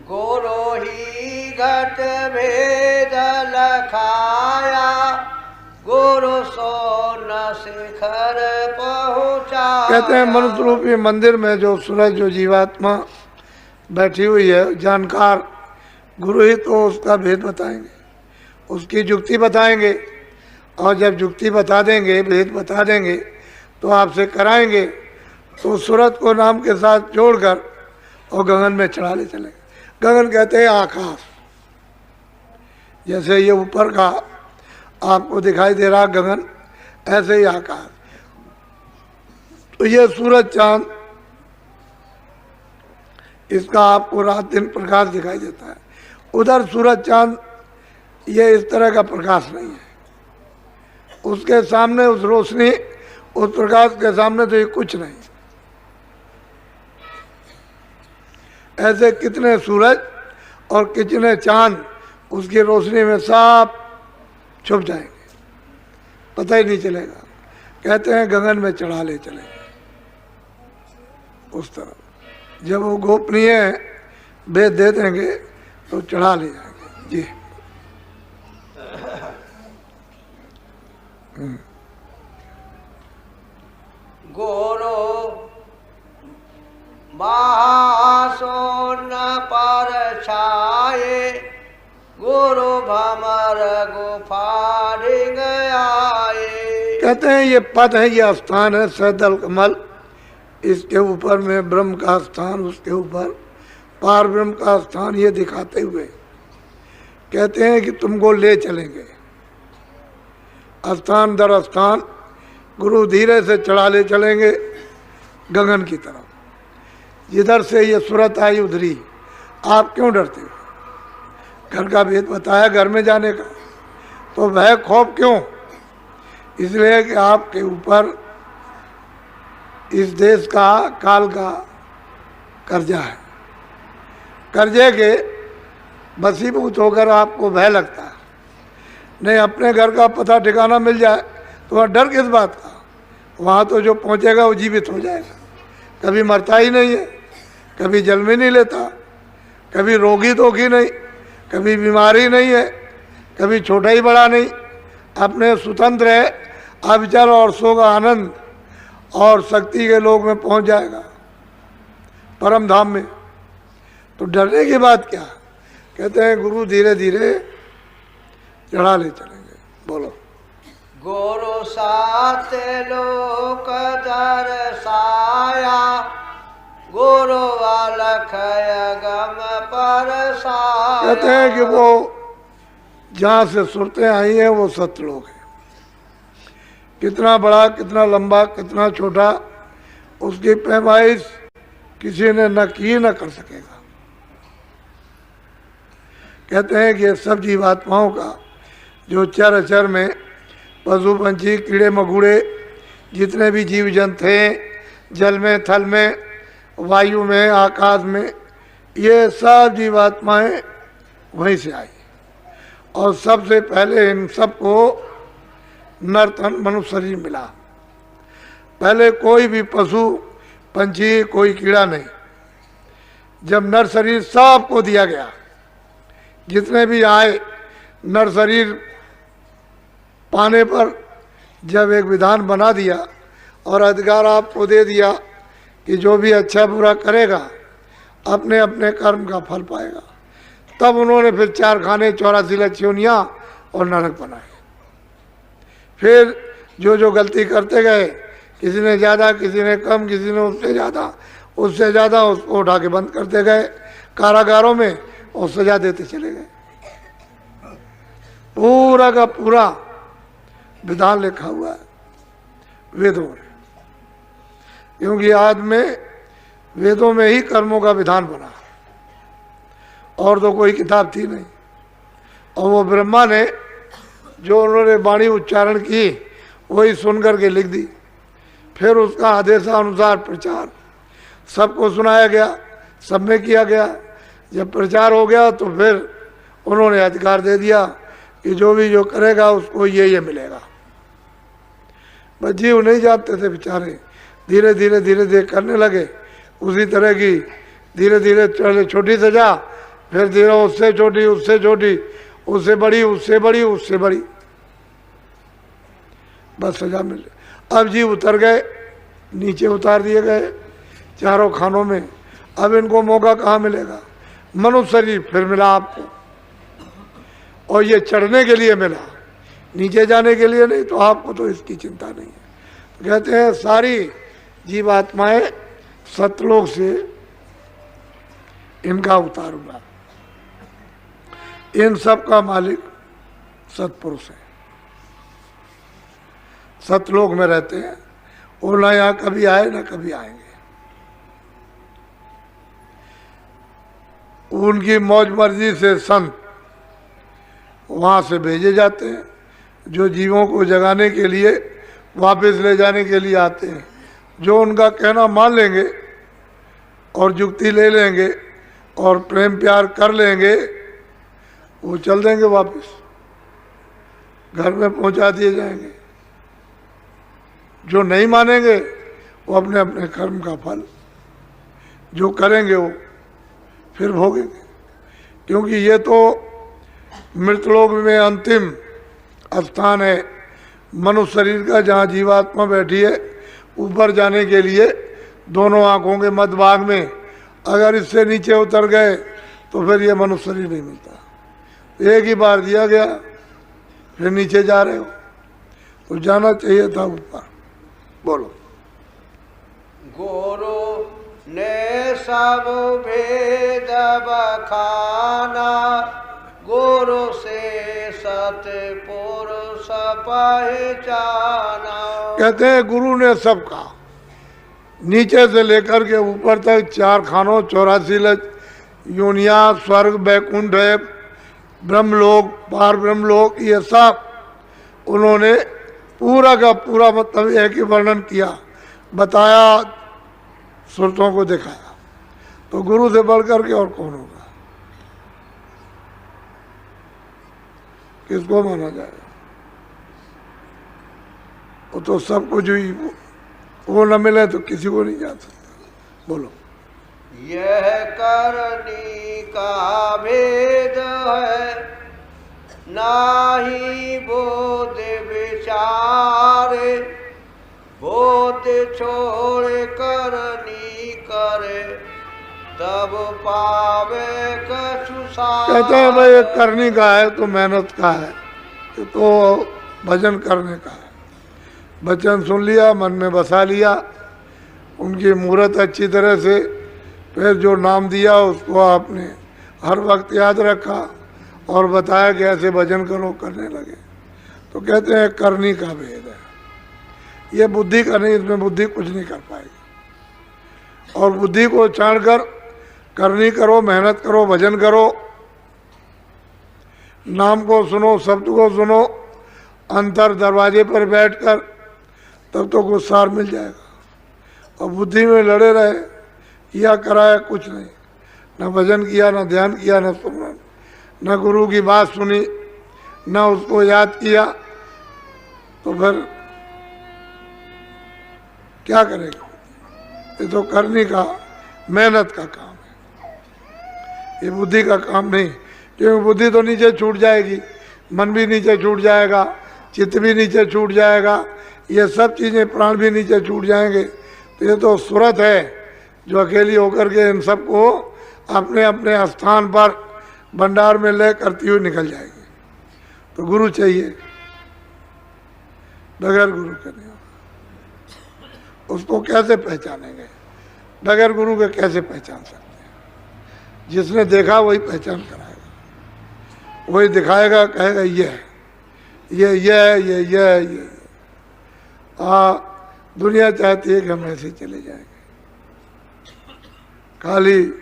गुरु ही घट भेद लखाया, गुरु सोन शिखर पहुँचा। कहते हैं मनुष्य रूपी मंदिर में जो सूरज, जो जीवात्मा बैठी हुई है, जानकार गुरु ही तो उसका भेद बताएंगे, उसकी युक्ति बताएंगे। और जब युक्ति बता देंगे, भेद बता देंगे, तो आपसे कराएंगे तो सूरज को नाम के साथ जोड़कर और गगन में चढ़ा ले चलेंगे। गगन कहते हैं आकाश। जैसे ये ऊपर का आपको दिखाई दे रहा गगन, ऐसे ही आकाश। तो ये सूरज चांद, इसका आपको रात दिन प्रकाश दिखाई देता है। उधर सूरज चांद ये इस तरह का प्रकाश नहीं है। उसके सामने उस रोशनी, उस प्रकाश के सामने तो ये कुछ नहीं। ऐसे कितने सूरज और कितने चांद उसकी रोशनी में सब छुप जाएंगे, पता ही नहीं चलेगा। कहते हैं गगन में चढ़ा ले चलेंगे उस तरफ। जब वो गोपनीय भेद दे देंगे तो चढ़ा ले जाएंगे। जी। गुरु महासोन पर छाए, गुरु भमर गुफा डिंग आए। कहते हैं ये पद है, ये स्थान है सैदल कमल। इसके ऊपर में ब्रह्म का स्थान, उसके ऊपर पार ब्रह्म का स्थान, ये दिखाते हुए कहते हैं कि तुमको ले चलेंगे स्थान दर स्थान। गुरु धीरे से चढ़ा ले चलेंगे गगन की तरफ। जिधर से ये सूरत आई उधरी। आप क्यों डरते हो? घर का भेद बताया घर में जाने का, तो भय खौफ क्यों? इसलिए कि आपके ऊपर इस देश का, काल का कर्जा है। कर्जे के बसीभूत होकर आपको भय लगता है। नहीं, अपने घर का पता ठिकाना मिल जाए तो वहाँ डर किस बात का? वहाँ तो जो पहुँचेगा वो जीवित हो जाएगा, कभी मरता ही नहीं है, कभी जन्म ही नहीं लेता, कभी रोगी धोखी नहीं, कभी बीमारी नहीं है, कभी छोटा ही बड़ा नहीं, अपने स्वतंत्र है, अविचल और सुख आनंद और शक्ति के लोक में पहुँच जाएगा, परम धाम में। तो डरने की बात क्या? कहते हैं गुरु धीरे धीरे चढ़ा ले चलेंगे। बोलो। गुरु सात लोक दर्शाया, गुरु अलखय गम परसाया। कहते हैं कि वो जहाँ से सुरतें आई हैं वो सतलोक है। कितना बड़ा, कितना लंबा, कितना छोटा, उसकी पैमाइश किसी ने न की न कर सकेगा। कहते हैं कि ये सब जीवात्माओं का जो चर अचर में पशु पंछी कीड़े मकोड़े जितने भी जीव जंतु हैं, जल में, थल में, वायु में, आकाश में, ये सब जीवात्माएं वहीं से आई। और सबसे पहले इन सबको नर तन मनुष्य शरीर मिला। पहले कोई भी पशु पंछी कोई कीड़ा नहीं। जब नर शरीर सबको दिया गया, जितने भी आए, नर शरीर पाने पर जब एक विधान बना दिया और अधिकार आपको दे दिया कि जो भी अच्छा बुरा करेगा अपने अपने कर्म का फल पाएगा, तब उन्होंने फिर 4 खाने, 84 लक्षणियाँ और नरक बनाए। फिर जो जो गलती करते गए, किसी ने ज़्यादा, किसी ने कम, किसी ने उससे ज़्यादा, उसको उठा के बंद करते गए कारागारों में और सजा देते चले गए। पूरा का पूरा विधान लिखा हुआ है वेदों में, क्योंकि आज में वेदों में ही कर्मों का विधान बना, और तो कोई किताब थी नहीं। और वो ब्रह्मा ने जो उन्होंने वाणी उच्चारण की वही सुन करके लिख दी। फिर उसका आदेशानुसार प्रचार सबको सुनाया गया, सब में किया गया। जब प्रचार हो गया तो फिर उन्होंने अधिकार दे दिया कि जो भी जो करेगा उसको ये मिलेगा। बस जीव नहीं जानते थे बेचारे, धीरे धीरे करने लगे उसी तरह की। धीरे धीरे चले, छोटी सजा, फिर धीरे उससे छोटी, उससे छोटी, उससे बड़ी, उससे बड़ी, उससे बड़ी, बस सजा मिल। अब जीव उतर गए, नीचे उतार दिए गए 4 खानों में। अब इनको मौका कहाँ मिलेगा? मनुष्य शरीर फिर मिला आपको, और ये चढ़ने के लिए मिला, नीचे जाने के लिए नहीं। तो आपको तो इसकी चिंता नहीं है। तो कहते हैं सारी जीवात्माएं सतलोक से इनका उतार हुआ। इन सब का मालिक सतपुरुष है, सतलोक में रहते हैं। वो ना यहाँ कभी आए ना कभी आएंगे। उनकी मौज मर्जी से संत वहाँ से भेजे जाते हैं, जो जीवों को जगाने के लिए, वापस ले जाने के लिए आते हैं। जो उनका कहना मान लेंगे और जुक्ति ले लेंगे और प्रेम प्यार कर लेंगे, वो चल देंगे वापस, घर में पहुंचा दिए जाएंगे। जो नहीं मानेंगे वो अपने अपने कर्म का फल जो करेंगे वो फिर भोगेंगे। क्योंकि ये तो मृतलोक में अंतिम स्थान है मनुष्य शरीर का, जहाँ जीवात्मा बैठी है। ऊपर जाने के लिए दोनों आँखों के मध्य भाग में, अगर इससे नीचे उतर गए तो फिर ये मनुष्य शरीर नहीं मिलता। एक ही बार दिया गया, फिर नीचे जा रहे हो, तो जाना चाहिए था ऊपर। बोलो। गुरु ने सब भेद बखाना, गुरु से सतपुरुष पहचाना। कहते हैं गुरु ने सबका, नीचे से लेकर के ऊपर तक 4 खानों, 84 योनिया, स्वर्ग, बैकुंठ है, ब्रह्मलोक, पार ब्रह्मलोक, ये सब उन्होंने पूरा का पूरा मतलब एक ही वर्णन किया, बताया, सुरतों को दिखाया। तो गुरु से बढ़कर के और कौन होगा? किसको माना जाएगा? वो तो सब कुछ ही, वो न मिले तो किसी को नहीं जा सकता। बोलो। यह करनी का भेद है, नाही बोध विचारे, बोध छोड़ करनी करे, तब पावे कछु सारे। कहते हैं भाई एक करनी का है तो मेहनत का है, तो भजन करने का है। वचन सुन लिया, मन में बसा लिया, उनकी मूर्त अच्छी तरह से, फिर जो नाम दिया उसको आपने हर वक्त याद रखा और बताया कि ऐसे भजन करो, करने लगे। तो कहते हैं करनी का भेद है, ये बुद्धि का नहीं, इसमें बुद्धि कुछ नहीं कर पाएगी। और बुद्धि को छाड़ कर करनी करो, मेहनत करो, भजन करो, नाम को सुनो, शब्द को सुनो, अंतर दरवाजे पर बैठकर, तब तो कुछ सार मिल जाएगा। और बुद्धि में लड़े रहे, किया कराया कुछ नहीं, न भजन किया, न ध्यान किया, न सुमरन, न गुरु की बात सुनी, न उसको याद किया, तो फिर क्या करेगा? ये तो करने का, मेहनत का काम है, ये बुद्धि का काम नहीं। क्योंकि बुद्धि तो नीचे छूट जाएगी, मन भी नीचे छूट जाएगा, चित्त भी नीचे छूट जाएगा, ये सब चीज़ें, प्राण भी नीचे छूट जाएंगे। तो ये तो सूरत है जो अकेली होकर के इन सबको अपने अपने स्थान पर भंडार में ले करती हुई निकल जाएगी। तो गुरु चाहिए, बगैर गुरु के नहीं होगा। उसको कैसे पहचानेंगे? बगैर गुरु के कैसे पहचान सकते हैं? जिसने देखा वही पहचान कराएगा, वही दिखाएगा, कहेगा ये है, ये। दुनिया चाहती है कि हम ऐसे चले जाएंगे, खाली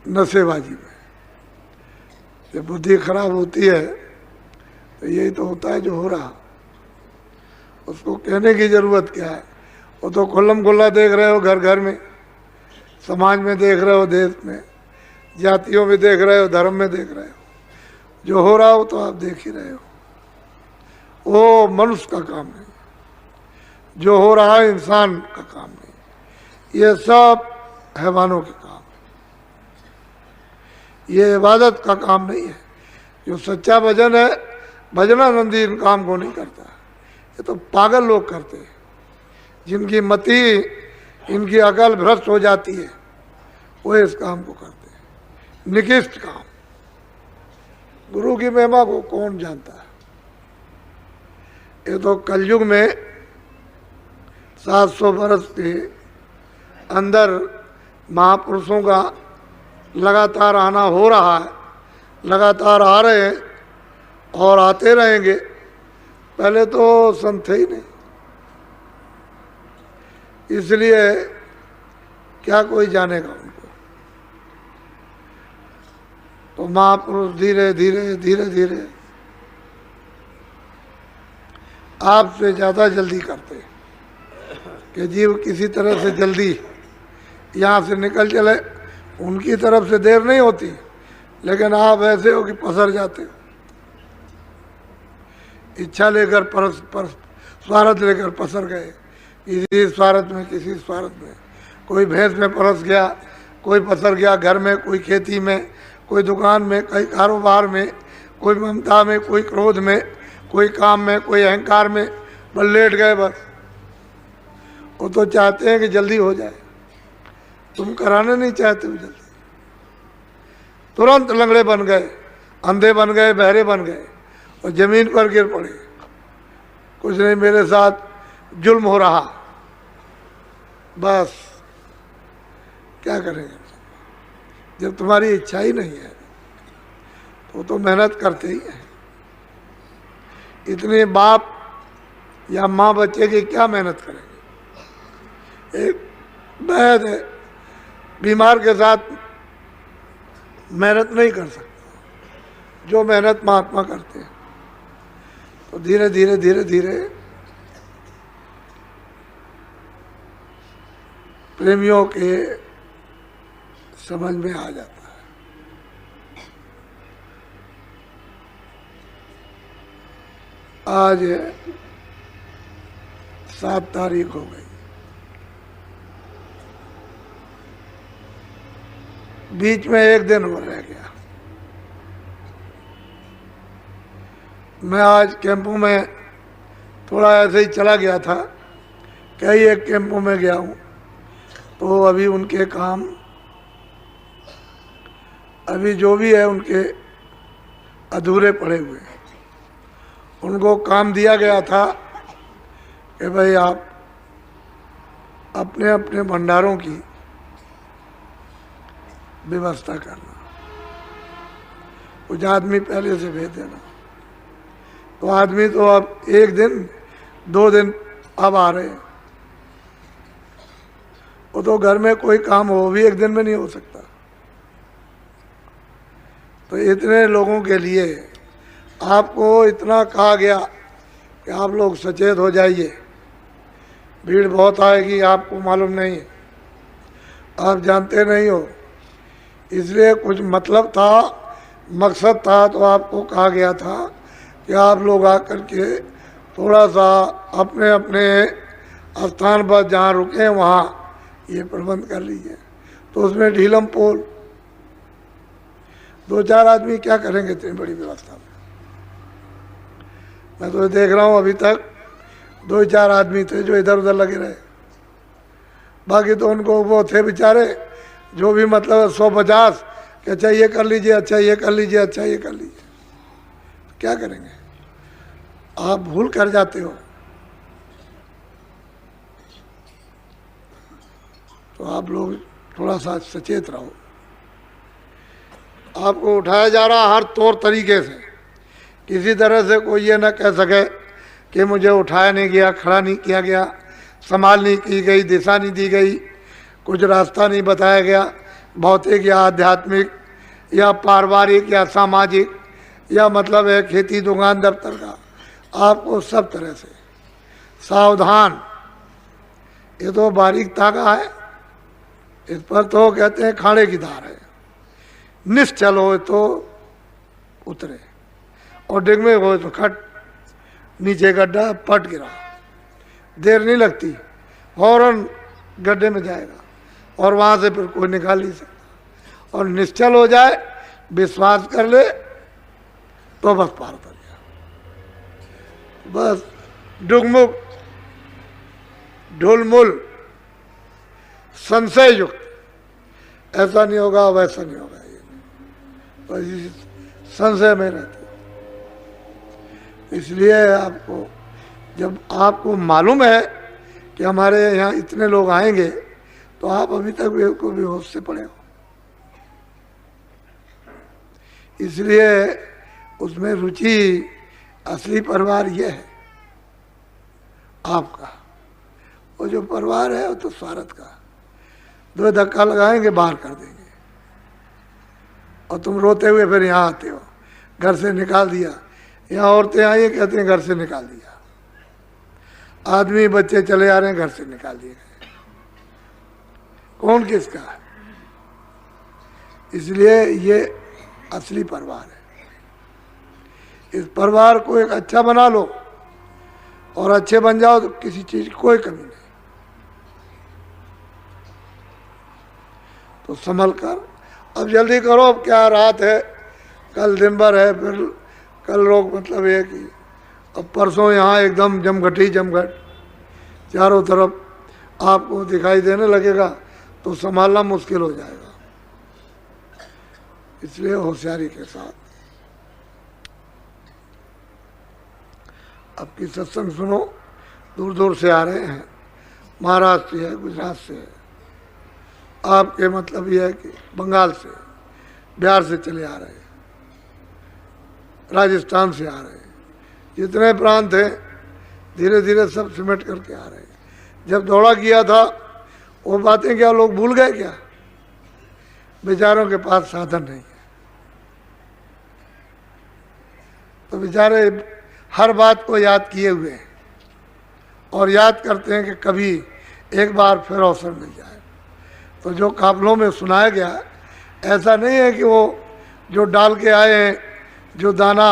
नशेबाजी में। जब बुद्धि खराब होती है तो यही तो होता है जो हो रहा। उसको कहने की जरूरत क्या है? वो तो खुल्लम खुल्ला देख रहे हो, घर घर में, समाज में देख रहे हो, देश में, जातियों में देख रहे हो, धर्म में देख रहे हो। जो हो रहा हो तो आप देख ही रहे हो। वो मनुष्य का काम नहीं, जो हो रहा है इंसान का काम नहीं, ये सब हैवानों के काम है। ये इबादत का काम नहीं है। जो सच्चा भजन है, भजनानंदी इन काम को नहीं करता। ये तो पागल लोग करते हैं, जिनकी मति, इनकी अकल भ्रष्ट हो जाती है, वो इस काम को करते हैं, निकृष्ट काम। गुरु की महिमा को कौन जानता है? ये तो कलयुग में 700 वर्ष के अंदर महापुरुषों का लगातार आना हो रहा है, लगातार आ रहे हैं और आते रहेंगे। पहले तो संत थे ही नहीं, इसलिए क्या कोई जानेगा उनको। तो महापुरुष धीरे धीरे धीरे धीरे आपसे ज़्यादा जल्दी करते हैं कि जीव किसी तरह से जल्दी यहाँ से निकल चले। उनकी तरफ से देर नहीं होती, लेकिन आप ऐसे हो कि पसर जाते हो, इच्छा लेकर स्वार्थ लेकर पसर गए, किसी स्वार्थ में, किसी स्वार्थ में। कोई भैंस में परस गया, कोई पसर गया घर में, कोई खेती में, कोई दुकान में, कोई कारोबार में, कोई ममता में, कोई क्रोध में, कोई काम में, कोई अहंकार में, बस लेट गए। बस वो तो चाहते हैं कि जल्दी हो जाए, तुम कराना नहीं चाहते हो जल्दी। तुरंत लंगड़े बन गए, अंधे बन गए, बहरे बन गए और जमीन पर गिर पड़े। कुछ नहीं, मेरे साथ जुल्म हो रहा। बस क्या करेंगे? जब तुम्हारी इच्छा ही नहीं है तो मेहनत करते ही है। इतने बाप या माँ बच्चे की क्या मेहनत करेंगे? एक वैद्य है, बीमार के साथ मेहनत नहीं कर सकता जो मेहनत महात्मा करते हैं। तो धीरे धीरे धीरे धीरे प्रेमियों के समझ में आ जाता है। आज 7 तारीख हो गई, बीच में एक दिन और रह गया। मैं आज कैंपों में थोड़ा ऐसे ही चला गया था, कई एक कैंपों में गया हूँ। तो अभी उनके काम, अभी जो भी है उनके अधूरे पड़े हुए हैं। उनको काम दिया गया था कि भाई आप अपने अपने भंडारों की व्यवस्था करना, कुछ आदमी पहले से भेज देना। तो आदमी तो अब 1 दिन 2 दिन अब आ रहे हैं। वो तो घर में कोई काम हो भी 1 दिन में नहीं हो सकता। तो इतने लोगों के लिए आपको इतना कहा गया कि आप लोग सचेत हो जाइए, भीड़ बहुत आएगी, आपको मालूम नहीं है, आप जानते नहीं हो, इसलिए कुछ मतलब था, मकसद था, तो आपको कहा गया था कि आप लोग आकर के थोड़ा सा अपने अपने स्थान पर जहाँ रुके वहाँ ये प्रबंध कर लीजिए। तो उसमें ढीलम पोल, 2-4 आदमी क्या करेंगे इतनी बड़ी व्यवस्था में। मैं तो देख रहा हूँ अभी तक 2-4 आदमी थे जो इधर उधर लगे रहे, बाकी तो उनको वो थे बेचारे जो भी मतलब 150 कि अच्छा ये कर लीजिए, अच्छा ये कर लीजिए, अच्छा ये कर लीजिए। क्या करेंगे, आप भूल कर जाते हो। तो आप लोग थोड़ा सा सचेत रहो। आपको उठाया जा रहा हर तौर तरीके से, किसी तरह से कोई ये ना कह सके कि मुझे उठाया नहीं गया, खड़ा नहीं किया गया, संभाल नहीं की गई, दिशा नहीं दी गई, कुछ रास्ता नहीं बताया गया, भौतिक या आध्यात्मिक या पारिवारिक या सामाजिक या मतलब है खेती दुकान दफ्तर का। आपको सब तरह से सावधान, ये तो बारीक तागा है, इस पर तो कहते हैं खाड़े की धार है, निश्चल हो तो उतरे और डिग में हो तो खट, नीचे गड्ढा पट गिरा, देर नहीं लगती, फौरन गड्ढे में जाएगा और वहाँ से फिर कोई निकाल नहीं सकता। और निश्चल हो जाए, विश्वास कर ले तो बस पार कर गया, बस डुगमुग ढुलमुल संशय युक्त, ऐसा नहीं होगा वैसा नहीं होगा, ये तो इसी संशय में रहते। इसलिए आपको, जब आपको मालूम है कि हमारे यहाँ इतने लोग आएंगे, तो आप अभी तक भी होश से पड़े हो, इसलिए उसमें रुचि असली परिवार ये है आपका। वो जो परिवार है वो तो स्वार्थ का, 2 धक्का लगाएंगे बाहर कर देंगे, और तुम रोते हुए फिर यहाँ आते हो, घर से निकाल दिया। यहाँ औरतें आई कहते हैं घर से निकाल दिया, आदमी बच्चे चले आ रहे हैं घर से निकाल दिए गए, कौन किसका है। इसलिए ये असली परिवार है। इस परिवार को एक अच्छा बना लो, और अच्छे बन जाओ तो किसी चीज की कोई कमी नहीं। तो संभल कर अब जल्दी करो, अब क्या रात है, कल दिन भर है, फिर कल लोग मतलब ये कि अब परसों यहाँ एकदम जमघट ही जमघट, चारों तरफ आपको दिखाई देने लगेगा, तो संभालना मुश्किल हो जाएगा। इसलिए होशियारी के साथ आपकी सत्संग सुनो। दूर दूर से आ रहे हैं, महाराष्ट्र से है, गुजरात से है, आपके मतलब ये है कि बंगाल से, बिहार से चले आ रहे हैं, राजस्थान से आ रहे हैं, जितने प्रांत हैं धीरे धीरे सब सिमट करके आ रहे हैं। जब दौड़ा किया था वो बातें क्या लोग भूल गए क्या? बेचारों के पास साधन नहीं है, तो बेचारे हर बात को याद किए हुए हैं और याद करते हैं कि कभी एक बार फिर अवसर मिल जाए। तो जो काफलों में सुनाया गया, ऐसा नहीं है कि वो जो डाल के आए हैं जो दाना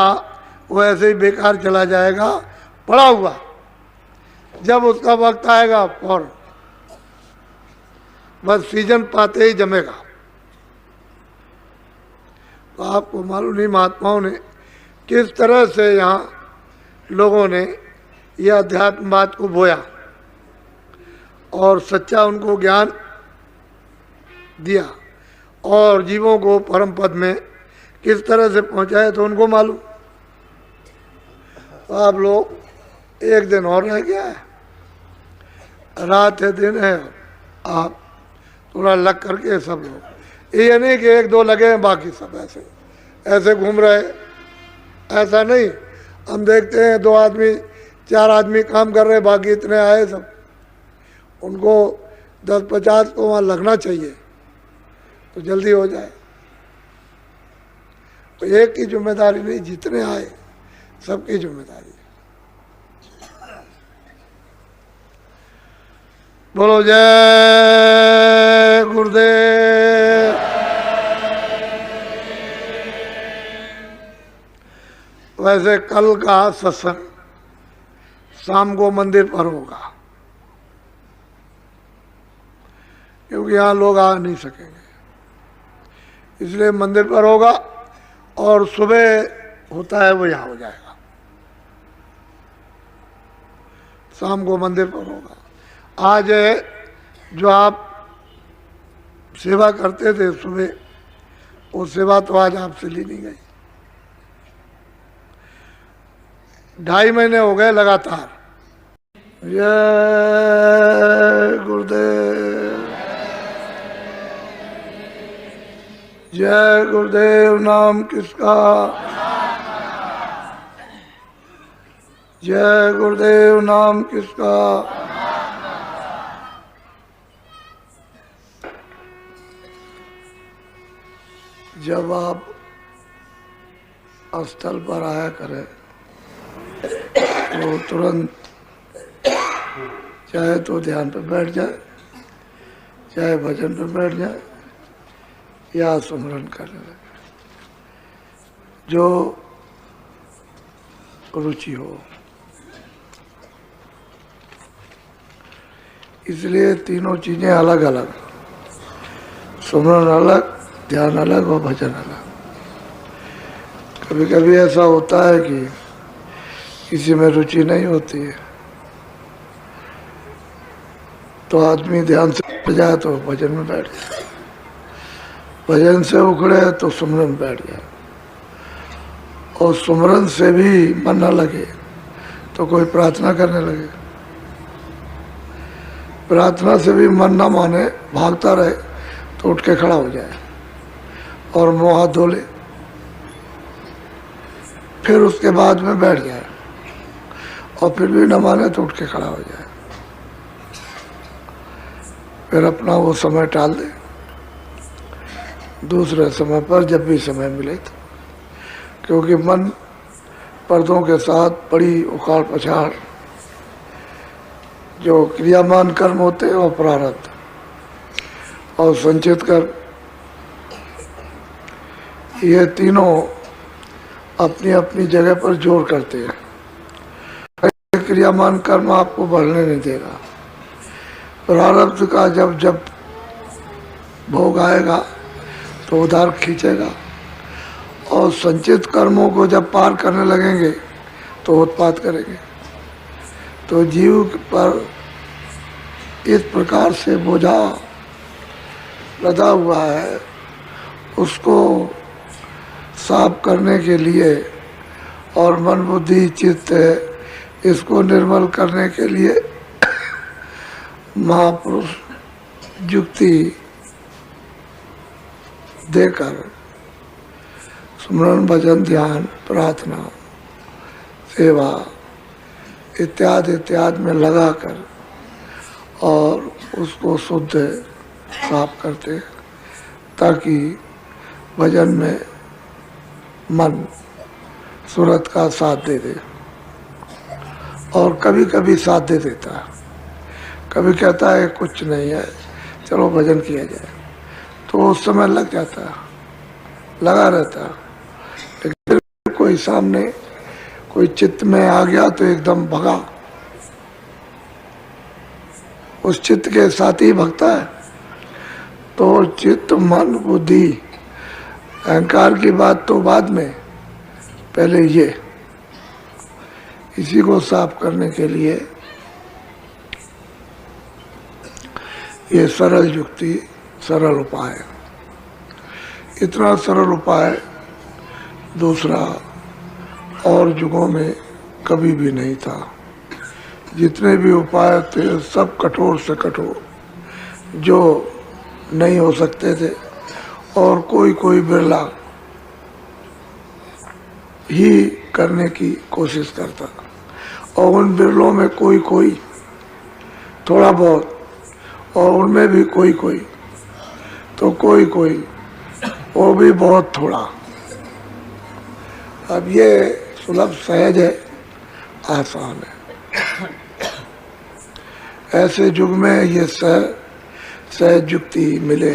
वो ऐसे ही बेकार चला जाएगा, पड़ा हुआ, जब उसका वक्त आएगा फौरन बस सीजन पाते ही जमेगा। तो आपको मालूम नहीं महात्माओं ने किस तरह से यहाँ लोगों ने यह अध्यात्मवाद को बोया और सच्चा उनको ज्ञान दिया, और जीवों को परम पद में किस तरह से पहुंचाए तो उनको मालूम। तो आप लोग एक दिन और रह गया है, रात है दिन है, आप थोड़ा लग करके सब लोग, ये नहीं कि 1-2 लगे हैं बाकी सब ऐसे ऐसे घूम रहे, ऐसा नहीं। हम देखते हैं 2 आदमी 4 आदमी काम कर रहे, बाकी इतने आए सब, उनको 10-50 को वहाँ लगना चाहिए तो जल्दी हो जाए। एक की जिम्मेदारी नहीं, जितने आए सबकी जिम्मेदारी है। बोलो जय गुरुदेव। वैसे कल का सत्संग शाम को मंदिर पर होगा, क्योंकि यहाँ लोग आ नहीं सकेंगे, इसलिए मंदिर पर होगा। और सुबह होता है वो यहाँ हो जाएगा, शाम को मंदिर पर होगा। आज जो आप सेवा करते थे सुबह, वो सेवा तो आज आपसे ली नहीं गई। 2.5 महीने हो गए लगातार। जय गुरुदेव, जय गुरुदेव। नाम किसका? जय गुरुदेव। नाम किसका? जब आप स्थल पर आया करें तो तुरंत चाहे तो ध्यान पर बैठ जाए, चाहे भजन पर बैठ जाए, या सुमरन करने लगे, जो रुचि हो। इसलिए तीनों चीजें अलग अलग, सुमरन अलग, ध्यान अलग और भजन अलग। कभी कभी ऐसा होता है कि किसी में रुचि नहीं होती है, तो आदमी ध्यान से बैठ जाए तो भजन में बैठ जाए, भजन से उखड़े तो सुमरन बैठ जाए। और सुमरन से भी मन न लगे तो कोई प्रार्थना करने लगे, प्रार्थना से भी मन न माने, भागता रहे तो उठ के खड़ा हो जाए और मुँह हाथ धो ले, फिर उसके बाद में बैठ जाए, और फिर भी न माने तो उठ के खड़ा हो जाए, फिर अपना वो समय टाल दे, दूसरे समय पर जब भी समय मिले तो। क्योंकि मन पर्दों के साथ बड़ी उखाड़ पछाड़ जो क्रियामान कर्म होते हैं, और प्रारब्ध और संचित कर्म, ये तीनों अपनी अपनी जगह पर जोर करते हैं। क्रियामान कर्म आपको बढ़ने नहीं देगा, प्रारब्ध का जब जब भोग आएगा तो उधार खींचेगा, और संचित कर्मों को जब पार करने लगेंगे तो उत्पात करेंगे। तो जीव पर इस प्रकार से बोझा लदा हुआ है, उसको साफ करने के लिए और मन बुद्धि चित्त इसको निर्मल करने के लिए महापुरुष युक्ति देकर सुमरन, भजन, ध्यान, प्रार्थना, सेवा इत्यादि इत्यादि में लगाकर और उसको शुद्ध साफ करते, ताकि भजन में मन सूरत का साथ दे दे। और कभी कभी साथ दे देता है, कभी कहता है कुछ नहीं है, चलो भजन किया जाए, तो उस समय लग जाता है, लगा रहता है। लेकिन कोई सामने कोई चित्त में आ गया तो एकदम भगा, उस चित्त के साथ ही भगता है। तो चित्त, मन, बुद्धि, अहंकार की बात तो बाद में, पहले ये, इसी को साफ करने के लिए ये सरल युक्ति, सरल उपाय, इतना सरल उपाय दूसरा और युगों में कभी भी नहीं था। जितने भी उपाय थे सब कठोर से कठोर, जो नहीं हो सकते थे, और कोई कोई बिरला ही करने की कोशिश करता, और उन बिरलों में कोई कोई थोड़ा बहुत, और उनमें भी कोई कोई, तो कोई कोई वो भी बहुत थोड़ा, अब ये सुलभ सहज है, आसान है। ऐसे युग में ये सहज युक्ति मिले,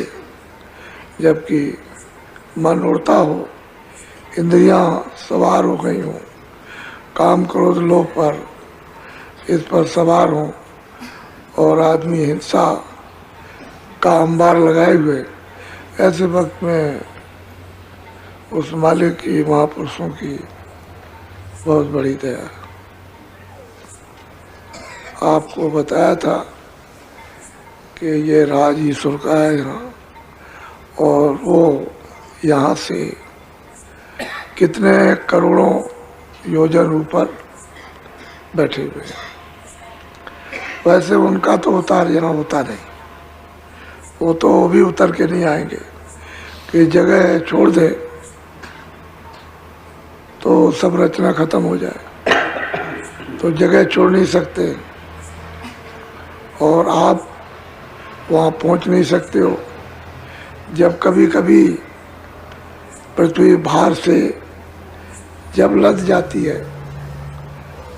जबकि मन उड़ता हो, इंद्रियां सवार हो गई हों, काम क्रोध लोभ पर इस पर सवार हों और आदमी हिंसा का अंबार लगाए हुए, ऐसे वक्त में उस मालिक की, महापुरुषों की बहुत बड़ी दया। आपको बताया था कि ये राज ईश्वर का है यहाँ, और वो यहाँ से कितने करोड़ों योजन ऊपर बैठे हुए हैं। वैसे उनका तो उतार यहाँ होता नहीं, वो तो भी उतर के नहीं आएंगे कि जगह छोड़ दे तो सब रचना खत्म हो जाए, तो जगह छोड़ नहीं सकते और आप वहाँ पहुँच नहीं सकते हो। जब कभी कभी पृथ्वी भार से जब लद जाती है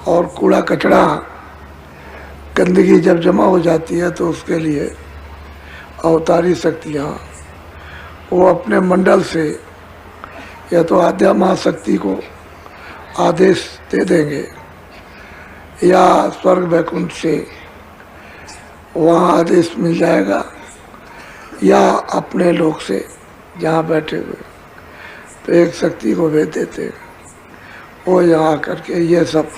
और कूड़ा कचरा गंदगी जब जमा हो जाती है, तो उसके लिए अवतारी शक्तियाँ वो अपने मंडल से या तो आद्या महाशक्ति को आदेश दे देंगे, या स्वर्ग वैकुंठ से वहाँ आदेश मिल जाएगा, या अपने लोक से जहाँ बैठे हुए तो एक शक्ति को भेज देते हैं, वो यहाँ आकर के ये सब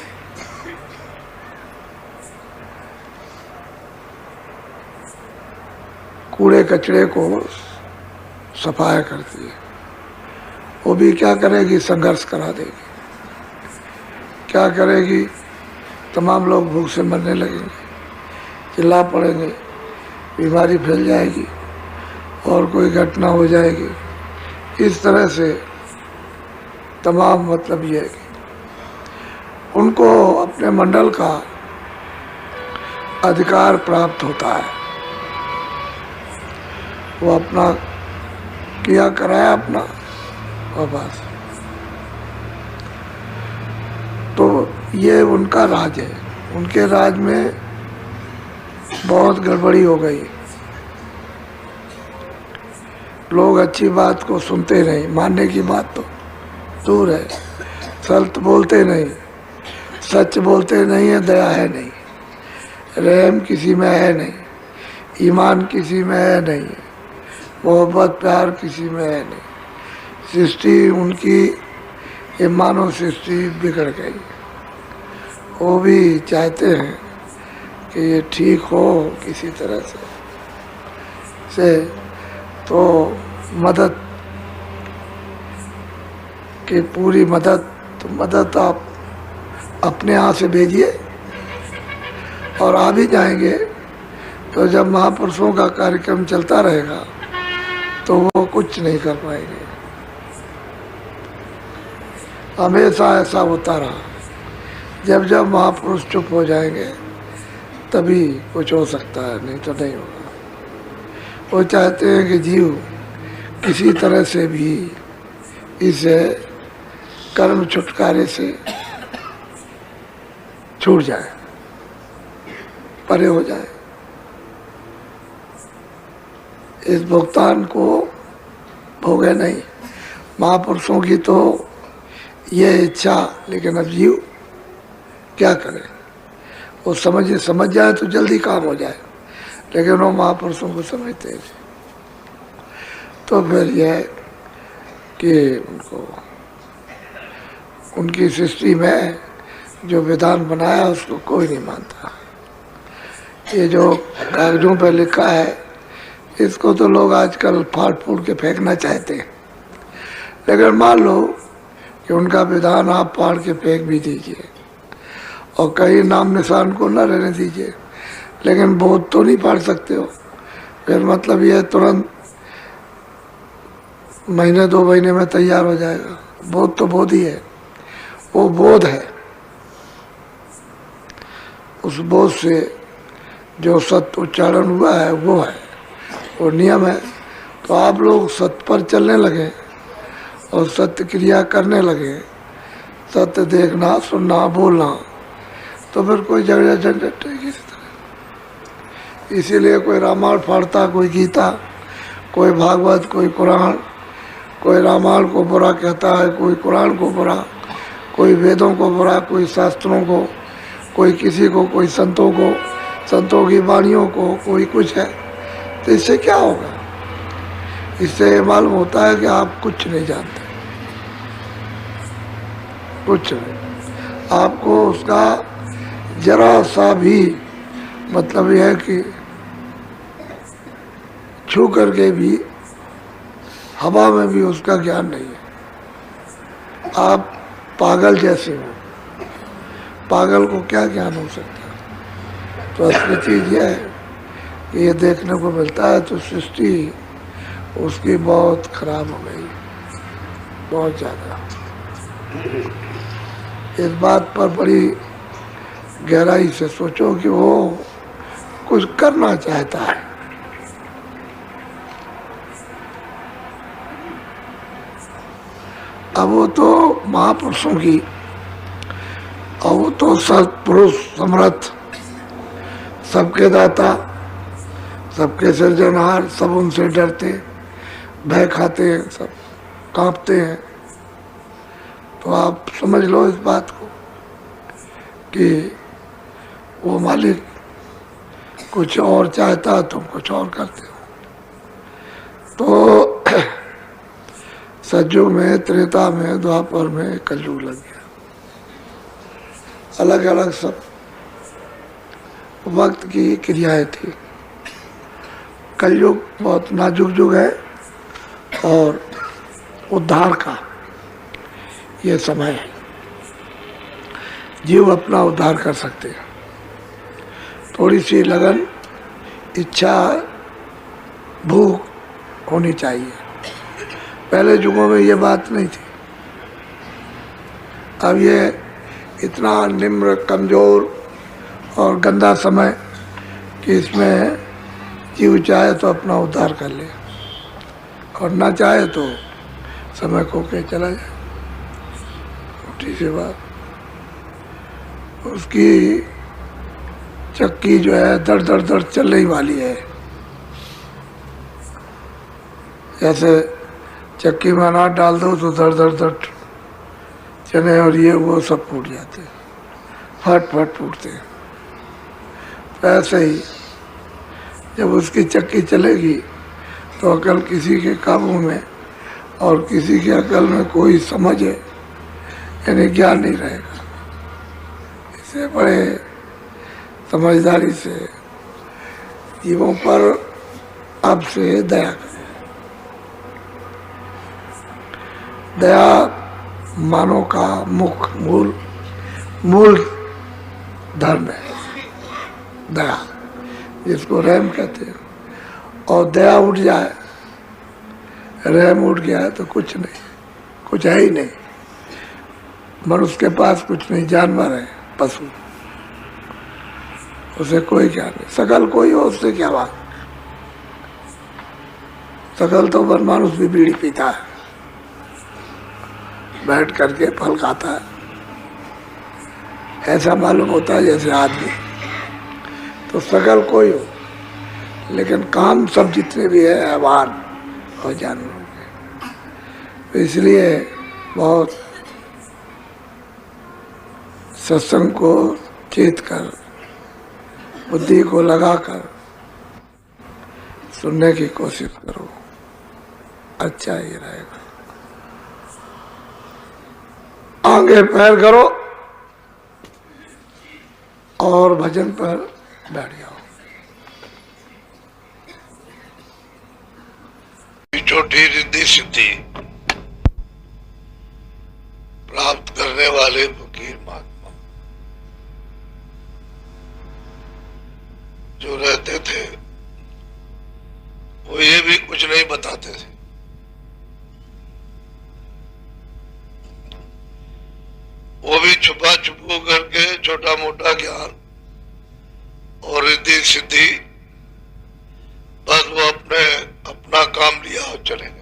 कूड़े कचरे को सफाया करती है। वो भी क्या करेगी, संघर्ष करा देगी। क्या करेगी, तमाम लोग भूख से मरने लगेंगे, चिल्ला पड़ेंगे, बीमारी फैल जाएगी और कोई घटना हो जाएगी। इस तरह से तमाम मतलब ये है कि उनको अपने मंडल का अधिकार प्राप्त होता है। वो अपना किया कराया अपना और बस। तो ये उनका राज है। उनके राज में बहुत गड़बड़ी हो गई। लोग अच्छी बात को सुनते नहीं, मानने की बात तो दूर है, सत्य बोलते नहीं, सच बोलते नहीं है, दया है नहीं, रहम किसी में है नहीं, ईमान किसी में है नहीं, मोहब्बत प्यार किसी में है नहीं। सृष्टि उनकी ये मानव सृष्टि बिगड़ गई। वो भी चाहते हैं कि ये ठीक हो किसी तरह से तो मदद की पूरी मदद, तो मदद आप अपने यहाँ से भेजिए और आ भी जाएंगे। तो जब महापुरुषों का कार्यक्रम चलता रहेगा तो वो कुछ नहीं कर पाएंगे। हमेशा ऐसा होता रहा। जब जब महापुरुष चुप हो जाएंगे तभी कुछ हो सकता है, नहीं तो नहीं होगा। वो चाहते हैं कि जीव किसी तरह से भी इस कर्म छुटकारे से छूट जाए, परे हो जाए। इस भुगतान को भोगे नहीं। महापुरुषों की तो ये इच्छा, लेकिन अब जीव क्या करे। वो समझ जाए तो जल्दी काम हो जाए, लेकिन वो महापुरुषों को समझते हैं। तो फिर यह है कि उनको उनकी सृष्टि में जो विधान बनाया उसको कोई नहीं मानता। ये जो कागजों पर लिखा है इसको तो लोग आजकल फाड़ फूड़ के फेंकना चाहते हैं, लेकिन मान लो कि उनका विधान आप फाड़ के फेंक भी दीजिए और कहीं नाम निशान को न रहने दीजिए, लेकिन बोध तो नहीं फाड़ सकते हो। फिर मतलब यह तुरंत महीने 2 महीने में तैयार हो जाएगा। बोध तो बोध ही है, वो बोध है। उस बोध से जो सत्य उच्चारण हुआ है वो है, वो नियम है। तो आप लोग सत्य पर चलने लगे और सत्य क्रिया करने लगे सत्य देखना, सुनना, बोलना, तो फिर कोई झगड़ा झंझट नहीं किसी तरह। इसीलिए कोई रामायण फाड़ता, कोई गीता, कोई भागवत, कोई कुरान, कोई रामायण को बुरा कहता है, कोई कुरान को बुरा, कोई वेदों को बुरा, कोई शास्त्रों को, कोई किसी को, कोई संतों को, संतों की वाणियों को, कोई कुछ है। तो इससे क्या होगा? इससे मालूम होता है कि आप कुछ नहीं जानते, कुछ नहीं। आपको उसका जरा सा भी मतलब यह है कि छू करके भी हवा में भी उसका ज्ञान नहीं है। आप पागल जैसे हो, पागल को क्या ज्ञान हो सकता है? तो असली चीज़ यह है कि ये देखने को मिलता है तो सृष्टि उसकी बहुत खराब हो गई, बहुत ज़्यादा। इस बात पर बड़ी गहराई से सोचो कि वो कुछ करना चाहता है। अब वो तो महापुरुषों की, और वो तो सत्पुरुष समर्थ, सबके दाता, सबके सृजनहार, सब उनसे डरते, भय खाते हैं, सब कांपते हैं। तो आप समझ लो इस बात को कि वो मालिक कुछ और चाहता, तुम कुछ और करते हो। तो सतयुग में, त्रेता में, द्वापर में, कलयुग लग गया। अलग अलग सब वक्त की क्रियाएं थी। कलयुग बहुत नाजुक युग है और उद्धार का ये समय है। जीव अपना उद्धार कर सकते हैं। थोड़ी सी लगन, इच्छा, भूख होनी चाहिए। पहले युगों में ये बात नहीं थी। अब ये इतना निम्र, कमज़ोर और गंदा समय कि इसमें जीव चाहे तो अपना उद्धार कर ले और ना चाहे तो समय खो के चला जाए। छोटी सी बात, उसकी चक्की जो है दर दर दर चलने वाली है। जैसे चक्की में अनाज डाल दो तो दर दर दर चने और ये वो सब फूट जाते हैं, फट फट फूटते हैं। तो ऐसे ही जब उसकी चक्की चलेगी तो अकल किसी के काबू में और किसी की अकल में कोई समझ है यानी ज्ञान नहीं रहेगा। इसे बड़े समझदारी से जीवों पर अब से दया करें। दया मानव का मूल धर्म है। दया जिसको रहम कहते हैं। और दया उठ जाए, रहम उठ गया है तो कुछ नहीं, कुछ है ही नहीं। मनुष्य के पास कुछ नहीं, जानवर है, पशु, उसे कोई क्या नहीं। सकल कोई हो उससे क्या बात। सकल तो मानुष भी बीड़ी पीता है, बैठ करके फल खाता है, ऐसा मालूम होता है जैसे आदमी। तो सकल कोई हो, लेकिन काम सब जितने भी है हैवान और जानवरों के। तो इसलिए बहुत सत्संग को चेत कर, बुद्धि को लगाकर सुनने की कोशिश करो, अच्छा ही रहेगा। आगे पैर करो और भजन पर बैठ जाओ। छोटी रिद्धि सिद्धि प्राप्त करने वाले फकीर महात्मा जो रहते थे वो ये भी कुछ नहीं बताते थे। वो भी छुपा छुपू करके छोटा मोटा ज्ञान और रिद्धि सिद्धि, बस वो अपना काम लिया और चले गए।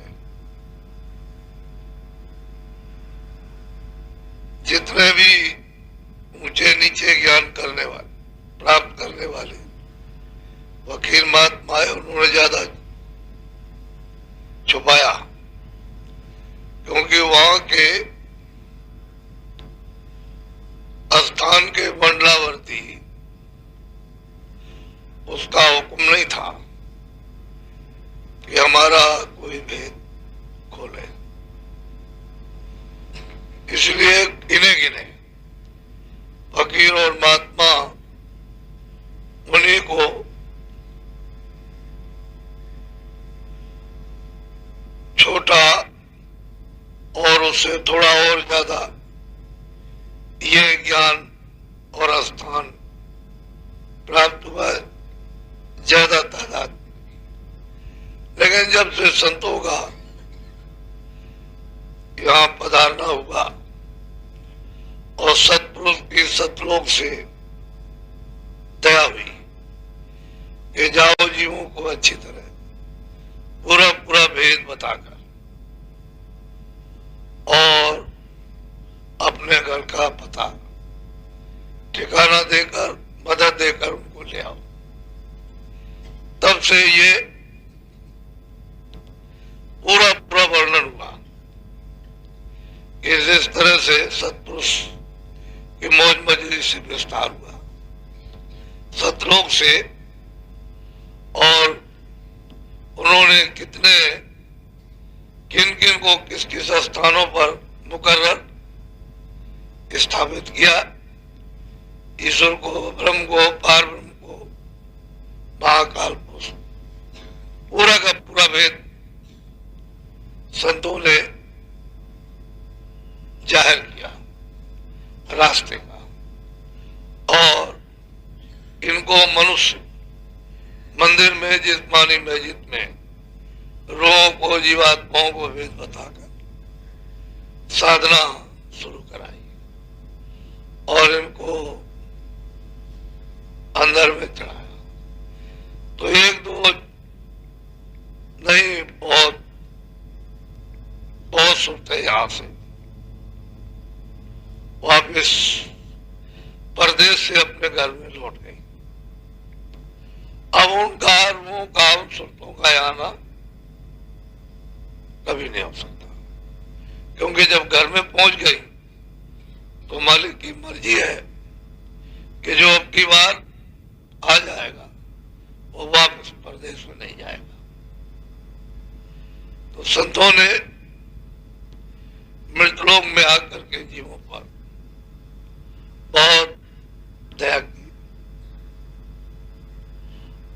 जितने भी ऊंचे नीचे ज्ञान करने वाले, प्राप्त करने वाले फकीर महात्मा है, उन्होंने ज्यादा छुपाया, क्योंकि वहां के स्थान के मंडलावर्ती उसका हुक्म नहीं था कि हमारा कोई भेद खोले, इसलिए गिने गिने फकीर और महात्मा उन्हीं को छोटा और उससे थोड़ा और ज्यादा ये ज्ञान और स्थान प्राप्त हुआ, ज्यादा तादाद। लेकिन जब से संतों का यहाँ पधारना हुआ और सतपुरुष की सतलोक से दया हुई कि जाओ जीवों को अच्छी तरह पूरा पूरा भेद बताकर और अपने घर का पता ठिकाना देकर मदद देकर उनको ले आओ, तब से ये पूरा पूरा वर्णन हुआ कि जिस तरह से सतपुरुष की मौज मजरी से विस्तार हुआ सतलोक से, और उन्होंने कितने किन किन को किस किस स्थानों पर मुकर्रर स्थापित किया, ईश्वर को, ब्रह्म को, पार ब्रह्म को, महाकाल को, पूरा का पूरा भेद संतों ने जाहिर किया रास्ते का। और इनको मनुष्य मंदिर में जिस्मानी मस्जिद में रोहों को, जीवात्माओं को भेद बताकर साधना शुरू कराई और इनको अंदर में चढ़ाया। तो एक दो नहीं, बहुत बहुत सुनते यहां से वापिस परदेश से अपने घर में लौट गई। अब उनका, रूहों का, उन सुरतों का आना कभी नहीं हो सकता, क्योंकि जब घर में पहुंच गई तो मालिक की मर्जी है कि जो अब की बार आ जाएगा वो वापस परदेश में नहीं जाएगा। तो संतों ने मृतलोक में आकर के जीवों पर बहुत दया की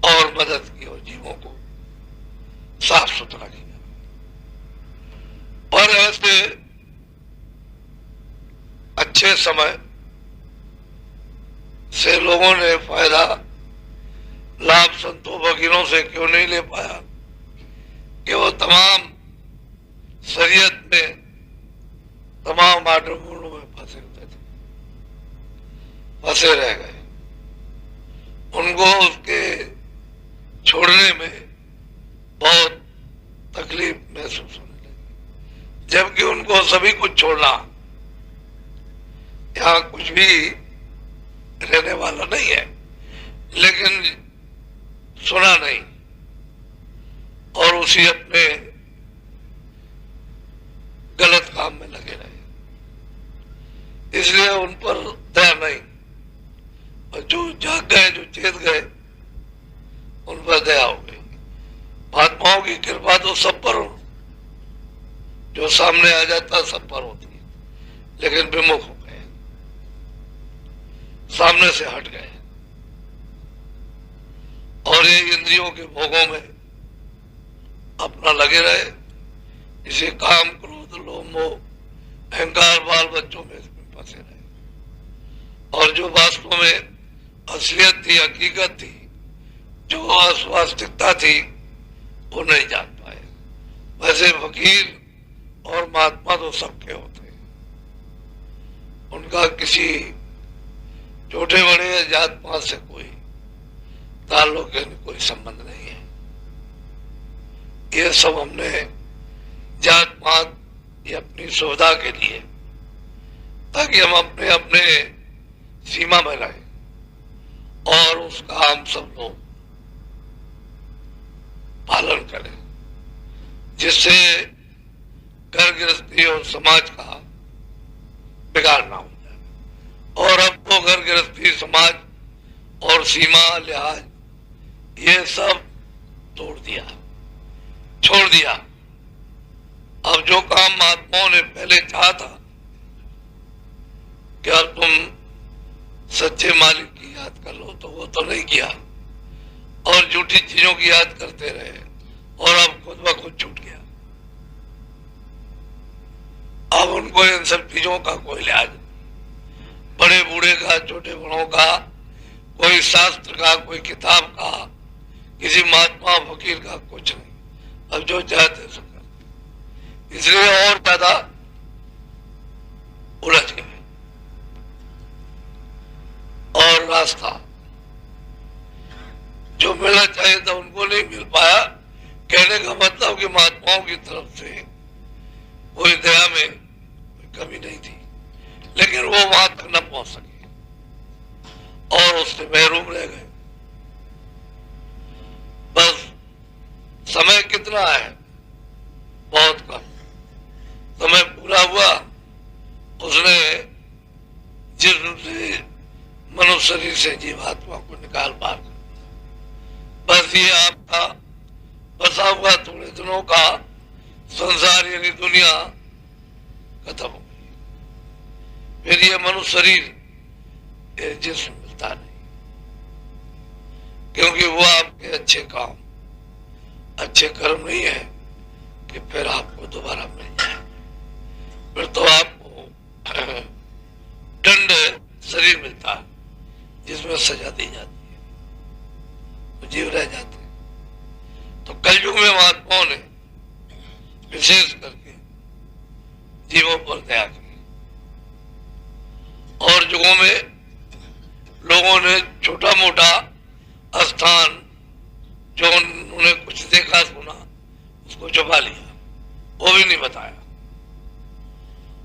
और मदद की और जीवों को साफ सुथरा किया। और ऐसे अच्छे समय से लोगों ने फायदा, लाभ संतों फकीरों से क्यों नहीं ले पाया कि वो तमाम शरीयत में, तमाम आडम्बरों में फंसे होते थे, फंसे रह गए। उनको उसके छोड़ने में बहुत तकलीफ महसूस होने लगी, जबकि उनको सभी कुछ छोड़ना, यहाँ कुछ भी रहने वाला नहीं है, लेकिन सुना नहीं और उसी अपने गलत काम में लगे रहे, इसलिए उन पर दया नहीं। और जो जाग गए, जो चेत गए, उन पर दया हो गई। महात्माओं की कृपा तो सब पर हो, जो सामने आ जाता सब पर होती है, लेकिन विमुख हो गए, सामने से हट गए और ये इंद्रियों के भोगों में अपना लगे रहे। इसे काम, क्रोध, लोभ, मोह, अहंकार, बाल बच्चों में फंसे रहे। और जो वास्तव में असलियत थी, हकीकत थी, जो वास्तविकता थी, वो नहीं जान पाए। वैसे फकीर और महात्मा तो सबके होते हैं, उनका किसी छोटे बड़े या जात पात से कोई ताल्लुक, कोई संबंध नहीं है। ये सब हमने जात पात या अपनी सुविधा के लिए ताकि हम अपने अपने सीमा में रहें और उसका हम सब लोग पालन करें, जिससे घर गृहस्थी और समाज का बिगाड़ ना हो जाए। और अब तो घर गृहस्थी, समाज और सीमा लिहाज ये सब तोड़ दिया, छोड़ दिया। अब जो काम महात्माओं ने पहले चाहा था कि अब तुम सच्चे मालिक की याद कर लो, तो वो तो नहीं किया और झूठी चीजों की याद करते रहे और अब खुद ब खुद छूट गया। अब उनको इन सब चीजों का कोई लिहाज नहीं, बड़े बूढ़े का, छोटे बड़ों का, कोई शास्त्र का, कोई किताब का, किसी महात्मा फकीर का कुछ नहीं। अब जो चाहते सो करते, इसलिए और ज्यादा उलझ गए और रास्ता जो मिलना चाहिए था उनको नहीं मिल पाया। कहने का मतलब कि महात्माओं की तरफ से कोई दया में कोई कमी नहीं थी, लेकिन वो वहां तक न पहुंच सके और उससे महरूम रह गए। बस समय कितना है, बहुत कम समय पूरा हुआ, उसने जिस मनुष्य शरीर से जीवात्मा को निकाल पार कर। बस ये आपका बसा हुआ थोड़े दिनों का संसार यानी दुनिया खत्म हो गई, फिर ये मनुष्य शरीर ये जिस्म मिलता नहीं, क्योंकि वो आपके अच्छे काम, अच्छे कर्म नहीं है कि फिर आपको दोबारा मिल जाए। फिर तो आपको दंड शरीर मिलता है जिसमें सजा दी जाती है, तो जीव रह जाते हैं। तो कलयुग में महात्माओं ने विशेष करके जीवों पर दया की और युगों में लोगों ने छोटा मोटा स्थान जो उन्होंने कुछ देखा सुना उसको छुपा लिया, वो भी नहीं बताया।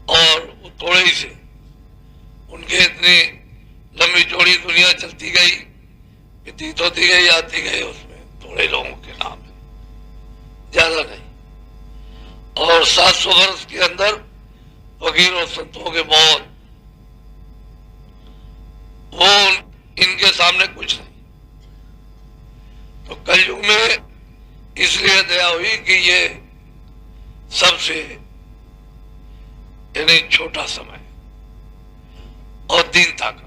और वो थोड़े ही से उनके इतनी लंबी चौड़ी दुनिया चलती गई, व्यतीत होती गई, आती गई, उसमें थोड़े लोगों के नाम है, ज्यादा नहीं। और 700 वर्ष के अंदर फकीर और संतों के बहुत, वो इनके सामने कुछ नहीं। तो कलयुग में इसलिए दया हुई कि ये सबसे यानी छोटा समय और दीनता का।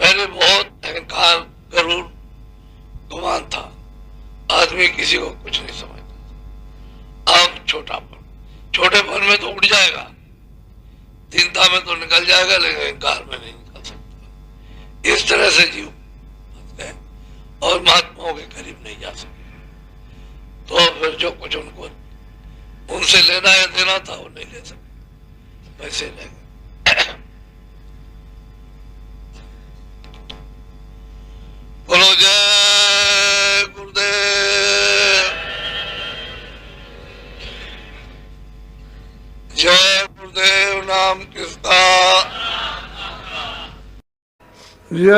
पहले बहुत अहंकार, गरुड़, गुमान था, आदमी किसी को कुछ नहीं समझता। अब छोटापन, छोटेपन में तो उड़ जाएगा, दीनता में तो निकल जाएगा, लेकिन अहंकार में नहीं निकल सकता। इस तरह से जीव गए और महात्माओं के करीब नहीं जा सके। तो फिर जो कुछ उनको उनसे लेना या देना था वो नहीं ले सके, वैसे ले गए। बोलो जय गुरुदेव, जय गुरुदेव। नाम किसका? जय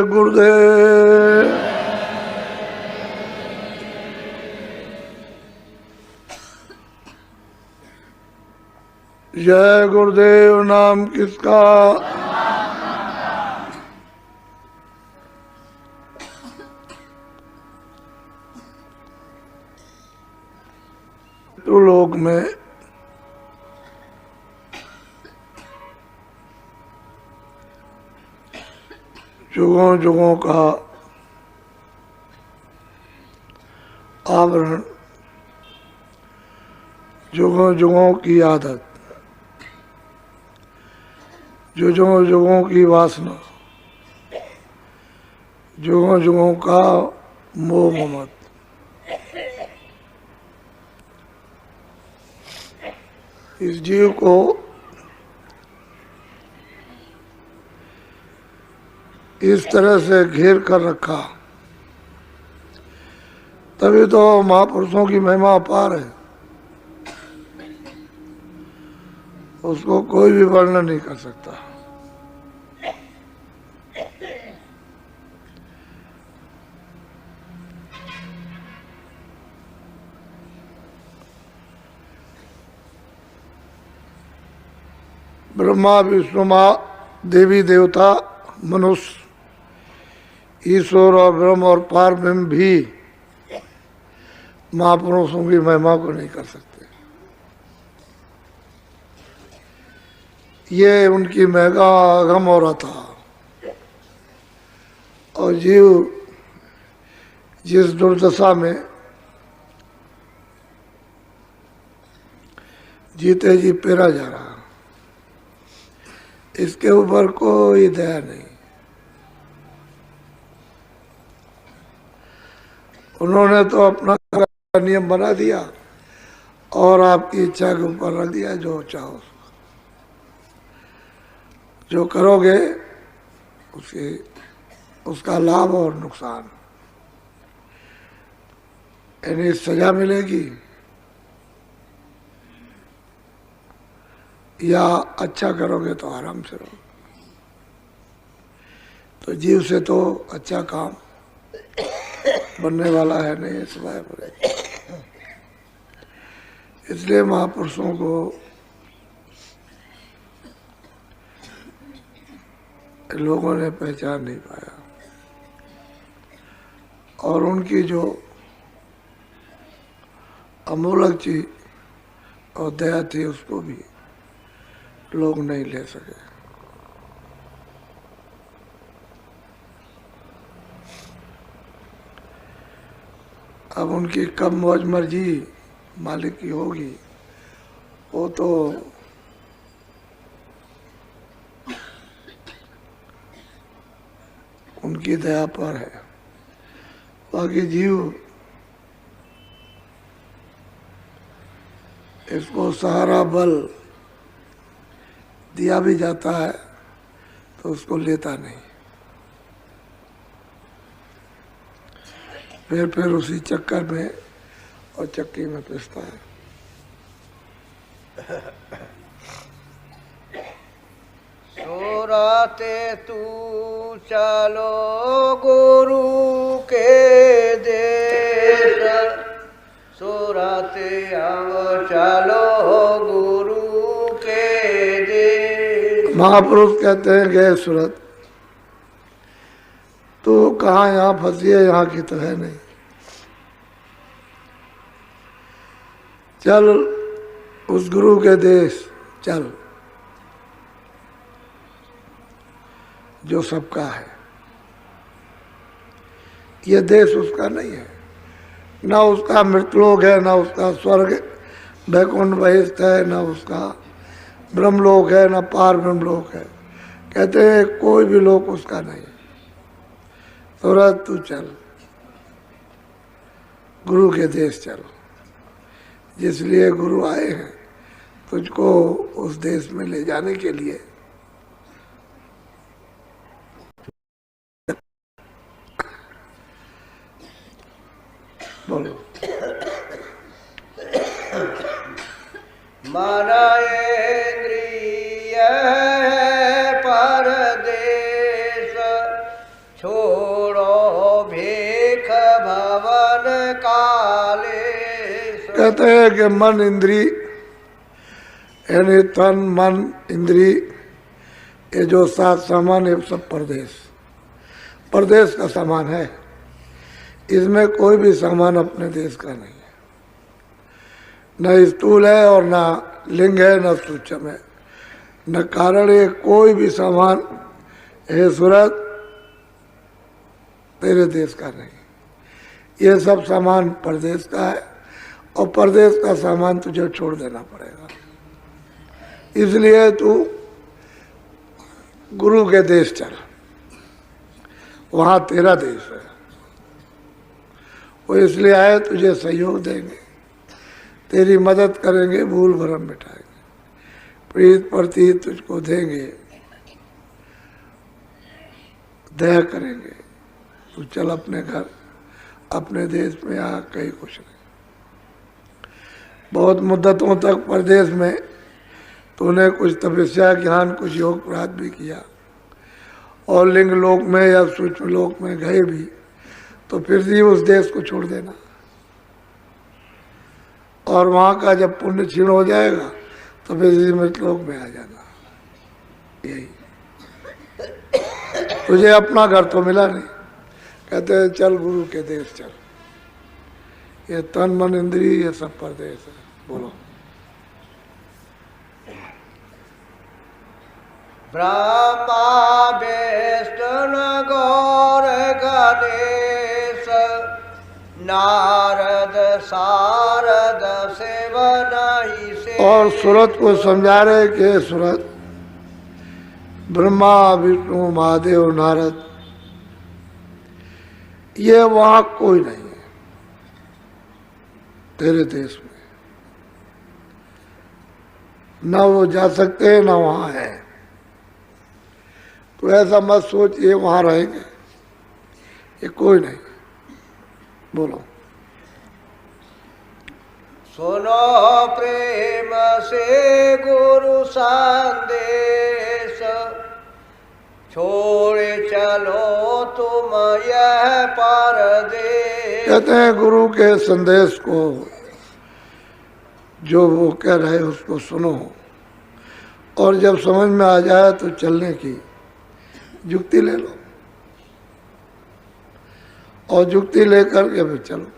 गुरुदेव। जय गुरुदेव। नाम किसका? तो लोक में जुगों जुगों का आवरण, जुगों जुगों की आदत, जुगों जुगों की वासना, जुगों जुगों का मोह ममत, इस जीव को इस तरह से घेर कर रखा, तभी तो महापुरुषों की महिमा अपार है। उसको कोई भी वर्णन नहीं कर सकता। ब्रह्मा विष्णु माँ देवी देवता मनुष्य ईश्वर और ब्रह्म और पार ब्रह्म भी महापुरुषों की महिमा को नहीं कर सकते। ये उनकी महिमा अगम हो रहा था और जीव जिस दुर्दशा में जीते जी पेरा जा रहा, इसके ऊपर कोई दया नहीं। उन्होंने तो अपना नियम बना दिया और आपकी इच्छा के ऊपर रख दिया, जो चाहो जो करोगे उसका लाभ और नुकसान, यानी सजा मिलेगी या अच्छा करोगे तो आराम से रहो। तो जीव से तो अच्छा काम बनने वाला है नहीं सिवाय बुरे। इसलिए महापुरुषों को लोगों ने पहचान नहीं पाया और उनकी जो अमूलक चीज और दया थी उसको भी लोग नहीं ले सके। अब उनकी कब मौज मर्जी मालिक की होगी वो तो उनकी दया पर है। बाकी जीव इसको सहारा बल दिया भी जाता है तो उसको लेता नहीं, फिर उसी चक्कर में और चक्की में पिसता है। सोराते तू चलो गुरु के देश, सोराते अब चलो गुरु के देश। महापुरुष कहते हैं गए सूरत, तो कहाँ यहाँ फंसी है, यहाँ की तो है नहीं। चल उस गुरु के देश चल जो सबका है। ये देश उसका नहीं है, ना उसका मृतलोक है, ना उसका स्वर्ग वैकुंठ बहिष्ठ है, ना उसका ब्रह्मलोक है, ना पार ब्रह्मलोक है। कहते हैं कोई भी लोक उसका नहीं। सूरत तू चल गुरु के देश चल, जिसलिए गुरु आए हैं तुझको उस देश में ले जाने के लिए। बोलो। माना इंद्रिय परदेश, छोड़ो भीख भवन काले। कहते हैं कि मन इंद्री यानी तन मन इंद्री ये जो सात सामान ये सब परदेश का सामान है। इसमें कोई भी सामान अपने देश का नहीं है, न स्थूल है और न लिंग है, न सूक्ष्म है, न कारण है। कोई भी सामान है सूरत तेरे देश का नहीं। ये सब सामान परदेश का है और परदेश का सामान तुझे छोड़ देना पड़ेगा। इसलिए तू गुरु के देश चल, वहाँ तेरा देश है। वो इसलिए आए तुझे सहयोग देंगे, तेरी मदद करेंगे, भूल भरम मिटाएंगे, प्रीत प्रतीत तुझको देंगे, दया करेंगे। तू चल अपने घर अपने देश में आ, कहीं कुछ नहीं। बहुत मुद्दतों तक परदेश में तूने कुछ तपस्या ज्ञान कुछ योग प्राप्त भी किया और लिंग लोक में या सूक्ष्म लोक में गए भी, तो फिर भी उस देश को छोड़ देना और वहाँ का जब पुण्य क्षीण हो जाएगा तो फिर इसी मृत लोक में आ जाना। यही तुझे अपना घर तो मिला नहीं, कहते हैं चल गुरु के देश चल। ये तन मन इंद्रिय ये सब परदेश है। बोलो। ब्रह्मा विष्णु गौर गणेश नारद सारद सेवन ही से। और सूरत को समझा रहे कि सूरत ब्रह्मा विष्णु महादेव नारद ये वहां कोई नहीं है तेरे देश में, ना वो जा सकते हैं ना वहां है। तो ऐसा मत सोच ये वहां रहेंगे, ये कोई नहीं। बोलो। सुनो प्रेम से गुरु संदेश छोड़ चलो तुम यह परदेश। कहते हैं गुरु के संदेश को जो वो कह रहे उसको सुनो और जब समझ में आ जाए तो चलने की युक्ति ले लो और युक्ति लेकर के फिर चलो।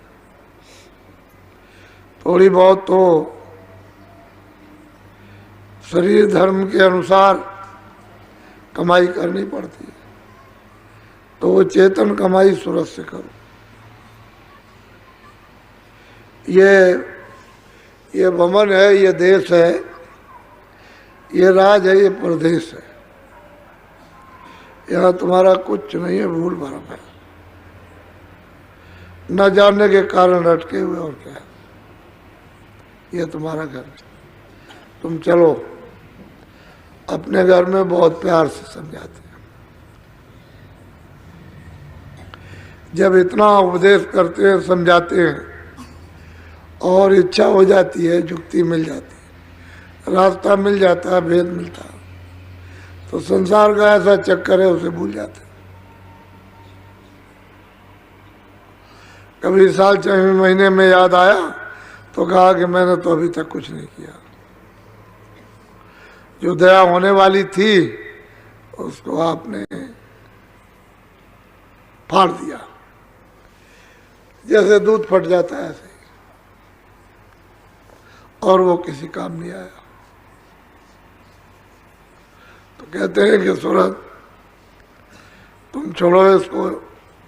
थोड़ी बहुत तो शरीर धर्म के अनुसार कमाई करनी पड़ती है, तो वो चेतन कमाई सूरत से करो। ये भवन है, ये देश है, ये राज है, ये प्रदेश है। यहाँ तुम्हारा कुछ नहीं है, भूल भरम है, न जानने के कारण अटके हुए और क्या है। ये तुम्हारा घर है, तुम चलो। अपने घर में बहुत प्यार से समझाते हैं, जब इतना उपदेश करते हैं समझाते हैं और इच्छा हो जाती है, युक्ति मिल जाती है, रास्ता मिल जाता है, भेद मिलता है, तो संसार का ऐसा चक्कर है उसे भूल जाते हैं। कभी साल 6 महीने में याद आया तो कहा कि मैंने तो अभी तक कुछ नहीं किया। जो दया होने वाली थी उसको आपने फाड़ दिया, जैसे दूध फट जाता है ऐसे, और वो किसी काम नहीं आया। तो कहते हैं कि सूरत तुम छोड़ो इसको,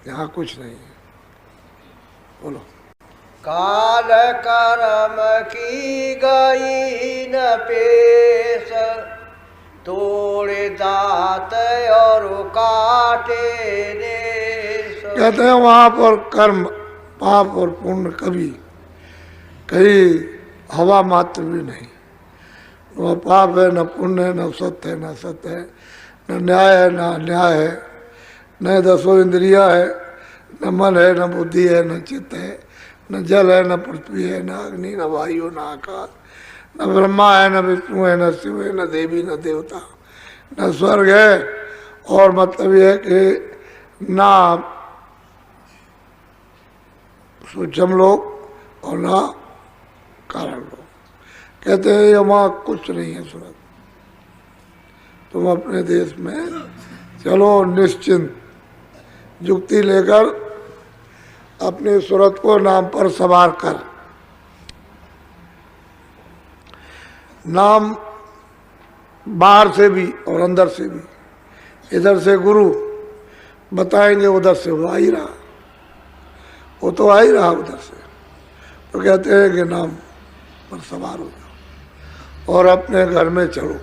यहाँ कुछ नहीं है। बोलो। काल कर्म की गई न पेश तोड़े दात और काटे नेश। कहते हैं वहां पर कर्म पाप और पुण्य कभी कहीं हवा मात्र भी नहीं। न पाप है, न पुण्य है, न सत्य है, न सत्य है, न न्याय है, न अन्याय है, न 10 इंद्रिया है, न मन है, न बुद्धि है, न चित्त है, न जल है, न पृथ्वी है, न अग्नि, न वायु, न आकाश, न ब्रह्मा है, न विष्णु है, न शिव है, न देवी, न देवता, न स्वर्ग है। और मतलब यह है कि ना सूक्ष्म लोग और ना कारण लोग। कहते हैं वहाँ कुछ नहीं है सूरत, तुम अपने देश में चलो निश्चिंत, युक्ति लेकर अपने सूरत को नाम पर सवार कर। नाम बाहर से भी और अंदर से भी, इधर से गुरु बताएंगे, उधर से वो आ ही रहा, वो तो आ ही रहा उधर से। तो कहते हैं कि नाम पर सवार हो जाओ और अपने घर में चलो,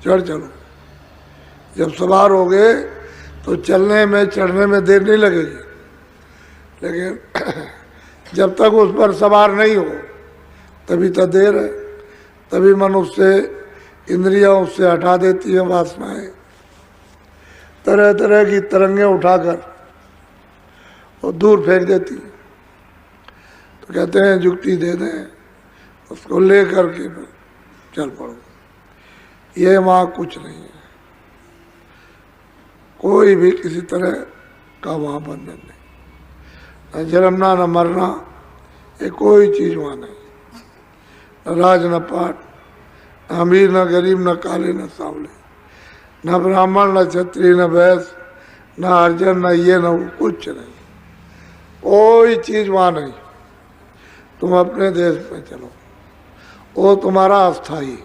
चलो। जब सवार हो गए तो चलने में चढ़ने में देर नहीं लगेगी, लेकिन जब तक उस पर सवार नहीं हो तभी तो देर है। तभी मन उससे, इंद्रियां उससे हटा देती है वासनाएं, तरह तरह की तरंगें उठाकर और दूर फेंक देती है। तो कहते हैं युक्ति दे दें, उसको ले करके चल पड़ो। ये वहाँ कुछ नहीं है, कोई भी किसी तरह का वहाँ बंधन नहीं, न जन्मना न मरना, ये कोई चीज़ वहाँ नहीं, न राज न पाट, न अमीर न गरीब, न काले न सांवले, न ब्राह्मण न क्षत्रिय न वैश्य, न अर्जन न ये न वो, कुछ नहीं, कोई चीज़ वहाँ नहीं। तुम अपने देश में चलो, वो तुम्हारा अस्थाई,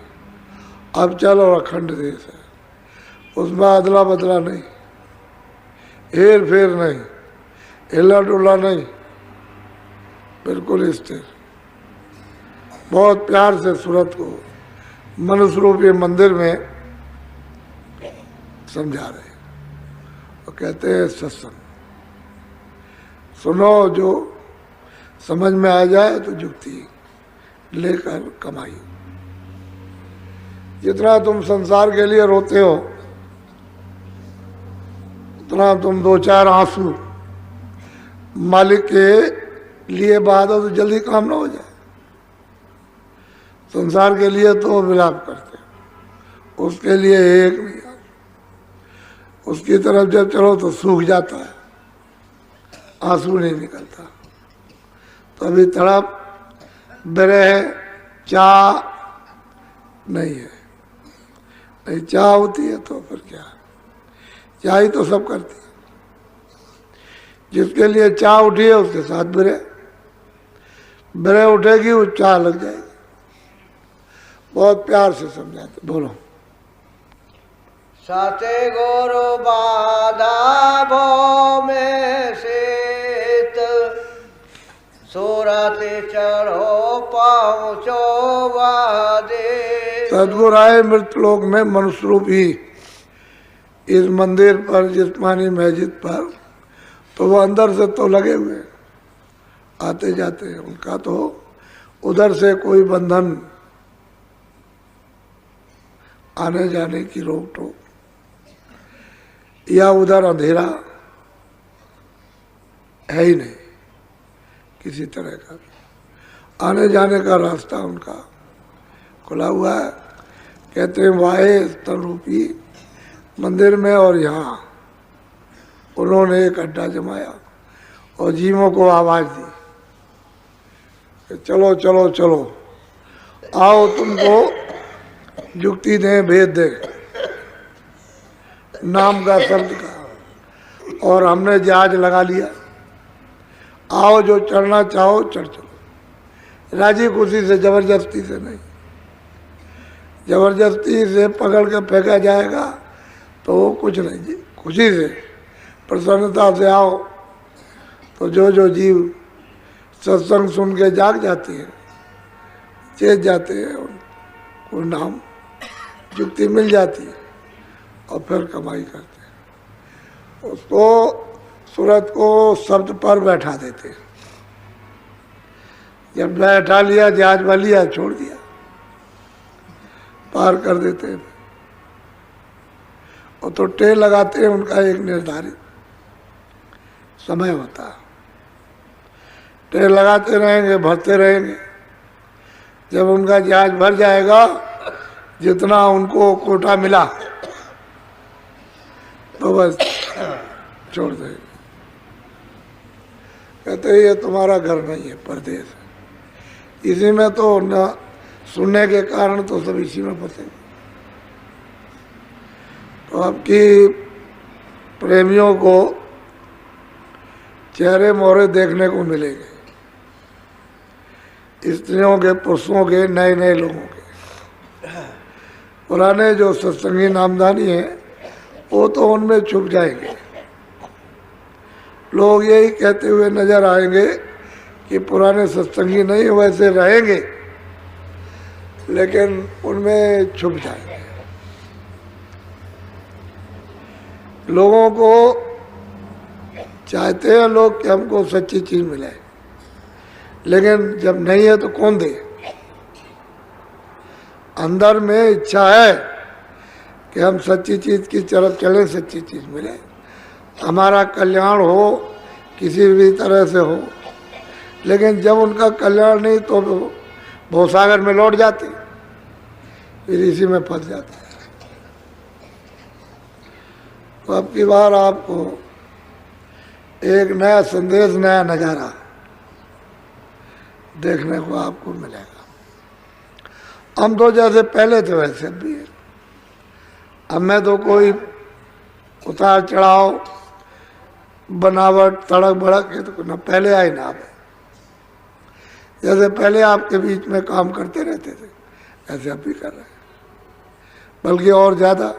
अब चलो अखंड देश है, उसमें अदला बदला नहीं, हेर फेर नहीं, हिला डुला नहीं, बिल्कुल स्थिर। बहुत प्यार से सूरत को मनुष्य रूपी मंदिर में समझा रहे, वो कहते हैं सत्संग सुनो, जो समझ में आ जाए तो जुक्ति लेकर कमाई। जितना तुम संसार के लिए रोते हो, उतना तुम दो चार आंसू मालिक के लिए बहा दो तो जल्दी काम ना हो जाए। संसार के लिए तो विलाप करते, उसके लिए एक नहीं आता, उसकी तरफ जब चलो तो सूख जाता है, आंसू नहीं निकलता। तो अभी तड़प विरह चाह नहीं है, नहीं चाह होती है तो फिर क्या, चाह ही तो सब करती है। जिसके लिए चाह उठी है उसके साथ विरह, विरह उठेगी वो चाह लग जाएगी। बहुत प्यार से समझाते, बोलो। सते गुरु बाधा भो में सेत, सूरत चढ़ो पहुँचो वादे। सदगुरु आए मृतलोक में मनुष्य रूप ही इस मंदिर पर, जिस्मानी मस्जिद पर, तो वो अंदर से तो लगे हुए आते जाते हैं, उनका तो उधर से कोई बंधन, आने जाने की रोक टोक, या उधर अंधेरा है ही नहीं किसी तरह का। आने जाने का रास्ता उनका खुला हुआ है। कहते हैं वाहे स्तन रूपी मंदिर में, और यहाँ उन्होंने एक अड्डा जमाया और जीवों को आवाज़ दी कि चलो चलो चलो, आओ तुमको युक्ति दें, भेद दें, नाम का शब्द का, और हमने जहाज लगा लिया, आओ जो चढ़ना चाहो चढ़ चलो, राजी खुशी से, जबरदस्ती से नहीं। जबरदस्ती से पकड़ कर फेंका जाएगा तो वो कुछ नहीं जी, खुशी से प्रसन्नता से आओ। तो जो जो जीव सत्संग सुन के जाग जाते हैं, चेत जाते हैं, उनको नाम युक्ति मिल जाती है और फिर कमाई करते हैं। उसको सूरत को शब्द पर बैठा देते हैं। जब बैठा लिया, जहाज में लिया, छोड़ दिया, पार कर देते हैं। और तो टेल लगाते हैं, उनका एक निर्धारित समय होता है। टेल लगाते रहेंगे, भरते रहेंगे। जब उनका जहाज भर जाएगा, जितना उनको कोटा मिला तो बस छोड़ देंगे। कहते हैं ये तुम्हारा घर नहीं है, परदेश है। इसी में तो न सुनने के कारण तो सब इसी में फंसे। तो आपकी प्रेमियों को चेहरे मोहरे देखने को मिलेंगे, स्त्रियों के, पुरुषों के, नए नए लोगों के। पुराने जो सत्संगी नामदानी हैं वो तो उनमें छुप जाएंगे। लोग यही कहते हुए नजर आएंगे कि पुराने सत्संगी नहीं वैसे रहेंगे, लेकिन उनमें छुप जाएंगे। लोगों को चाहते हैं लोग कि हमको सच्ची चीज मिले, लेकिन जब नहीं है तो कौन दे। अंदर में इच्छा है कि हम सच्ची चीज की तरफ चलें, सच्ची चीज मिले, हमारा कल्याण हो, किसी भी तरह से हो। लेकिन जब उनका कल्याण नहीं तो भवसागर में लौट जाते, फिर इसी में फंस जाते। तो अब की बार आपको एक नया संदेश, नया नज़ारा देखने को आपको मिलेगा। हम तो जैसे पहले थे वैसे अब भी है। अब में तो कोई उतार चढ़ाव, बनावट, तड़क भड़क है तो न पहले आई ना अब। जैसे पहले आपके बीच में काम करते रहते थे ऐसे अब भी कर रहे हैं, बल्कि और ज़्यादा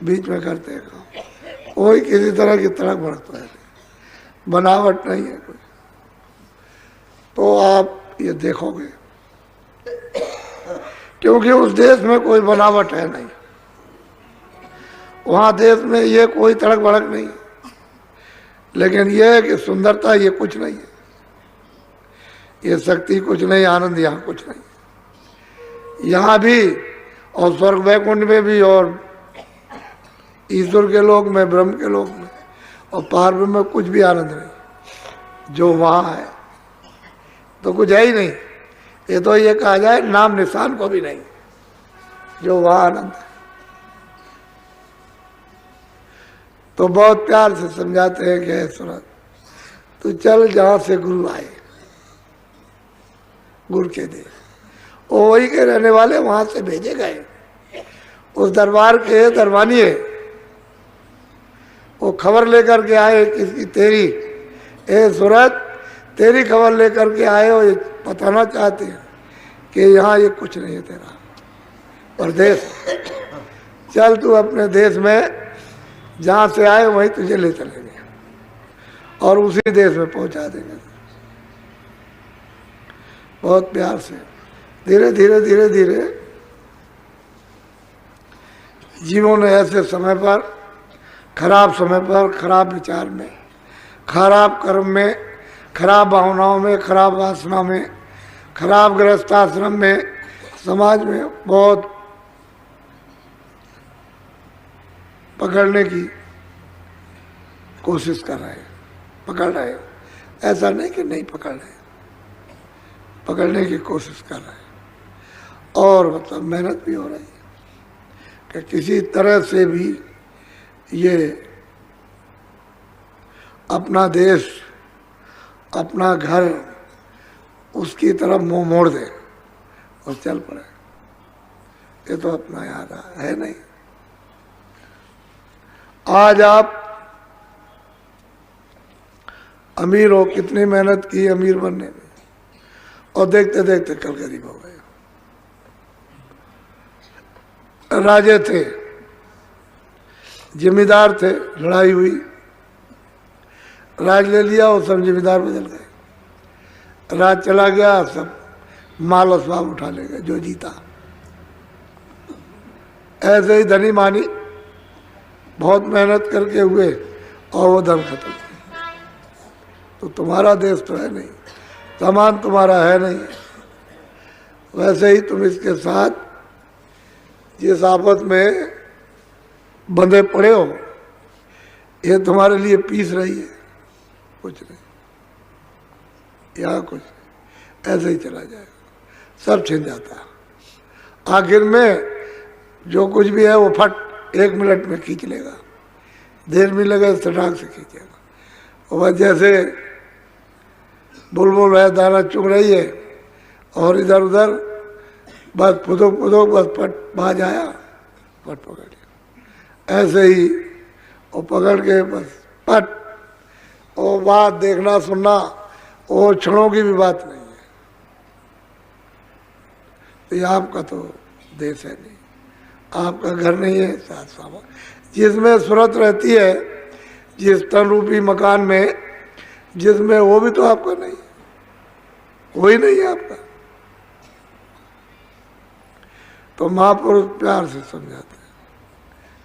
बीच में करते हैं काम। कोई किसी तरह की तड़क भड़क तो है नहीं, बनावट नहीं है कोई। तो आप ये देखोगे क्योंकि उस देश में कोई बनावट है नहीं, वहाँ देश में ये कोई तड़क भड़क नहीं है। लेकिन यह है कि सुंदरता ये कुछ नहीं है, ये शक्ति कुछ नहीं, आनंद यहाँ कुछ नहीं। यहाँ भी और स्वर्ग वैकुंठ में भी और ईश्वर के लोक में, ब्रह्म के लोक में और पार ब्रह्म में कुछ भी आनंद नहीं। जो वहाँ है तो कुछ है ही नहीं। ये तो ये कहा जाए नाम निशान को भी नहीं जो वहाँ आनंद है। तो बहुत प्यार से समझाते हैं कि सूरत तू चल जहाँ से गुरु आए, गुरु के दे वो वही के रहने वाले वहाँ से भेजे गए। उस दरबार के दरबानी है, वो खबर लेकर के आए किसकी, तेरी। ए सूरत तेरी खबर लेकर के आए हो, ये बताना चाहते हैं कि यहाँ ये कुछ नहीं है तेरा परदेश। चल तू अपने देश में जहाँ से आए वहीं तुझे ले चलेंगे और उसी देश में पहुँचा देंगे। बहुत प्यार से धीरे धीरे धीरे धीरे जीवों ने ऐसे समय पर, खराब समय पर, खराब विचार में, खराब कर्म में, खराब भावनाओं में, खराब वासना में, खराब गृहस्थाश्रम में, समाज में बहुत पकड़ने की कोशिश कर रहे हैं, पकड़ रहे हैं। ऐसा नहीं कि नहीं पकड़ रहे, पकड़ने की कोशिश कर रहे हैं और मतलब मेहनत भी हो रही है कि किसी तरह से भी ये अपना देश, अपना घर उसकी तरफ मुंह मोड़ दे और चल पड़े। ये तो अपना याद है नहीं। आज आप अमीर हो, कितनी मेहनत की अमीर बनने में और देखते देखते कल गरीब हो गए। राजे थे, जिम्मेदार थे, लड़ाई हुई, राज ले लिया और सब जिम्मेदार बदल गए। राज चला गया, सब माल असबाब उठा ले गए जो जीता। ऐसे ही धनी मानी बहुत मेहनत करके हुए और वो धन खत्म। तो तुम्हारा देश तो है नहीं, सामान तुम्हारा है नहीं। वैसे ही तुम इसके साथ जिस आफत में बंधे पड़े हो, ये तुम्हारे लिए पीस रही है, कुछ नहीं, यहाँ कुछ नहीं, ऐसे ही चला जाएगा, सब छिन जाता है। आखिर में जो कुछ भी है वो फट 1 मिनट में खींच लेगा, देर भी लगे सटाक से खींचेगा। और जैसे बुलबुल है, दाना चुग रही है और इधर उधर बस फुदुक फुदुक बस फट बाज आया, फट पकड़ लिया। ऐसे ही वो पकड़ के बस पट, वो बात देखना सुनना वो क्षणों की भी बात नहीं है। तो ये आपका तो देश है नहीं, आपका घर नहीं है साथ सामान जिसमें सूरत रहती है, जिस तन रूपी मकान में, जिसमें वो भी तो आपका नहीं है, वही नहीं है आपका। तो महापुरुष प्यार से समझाते हैं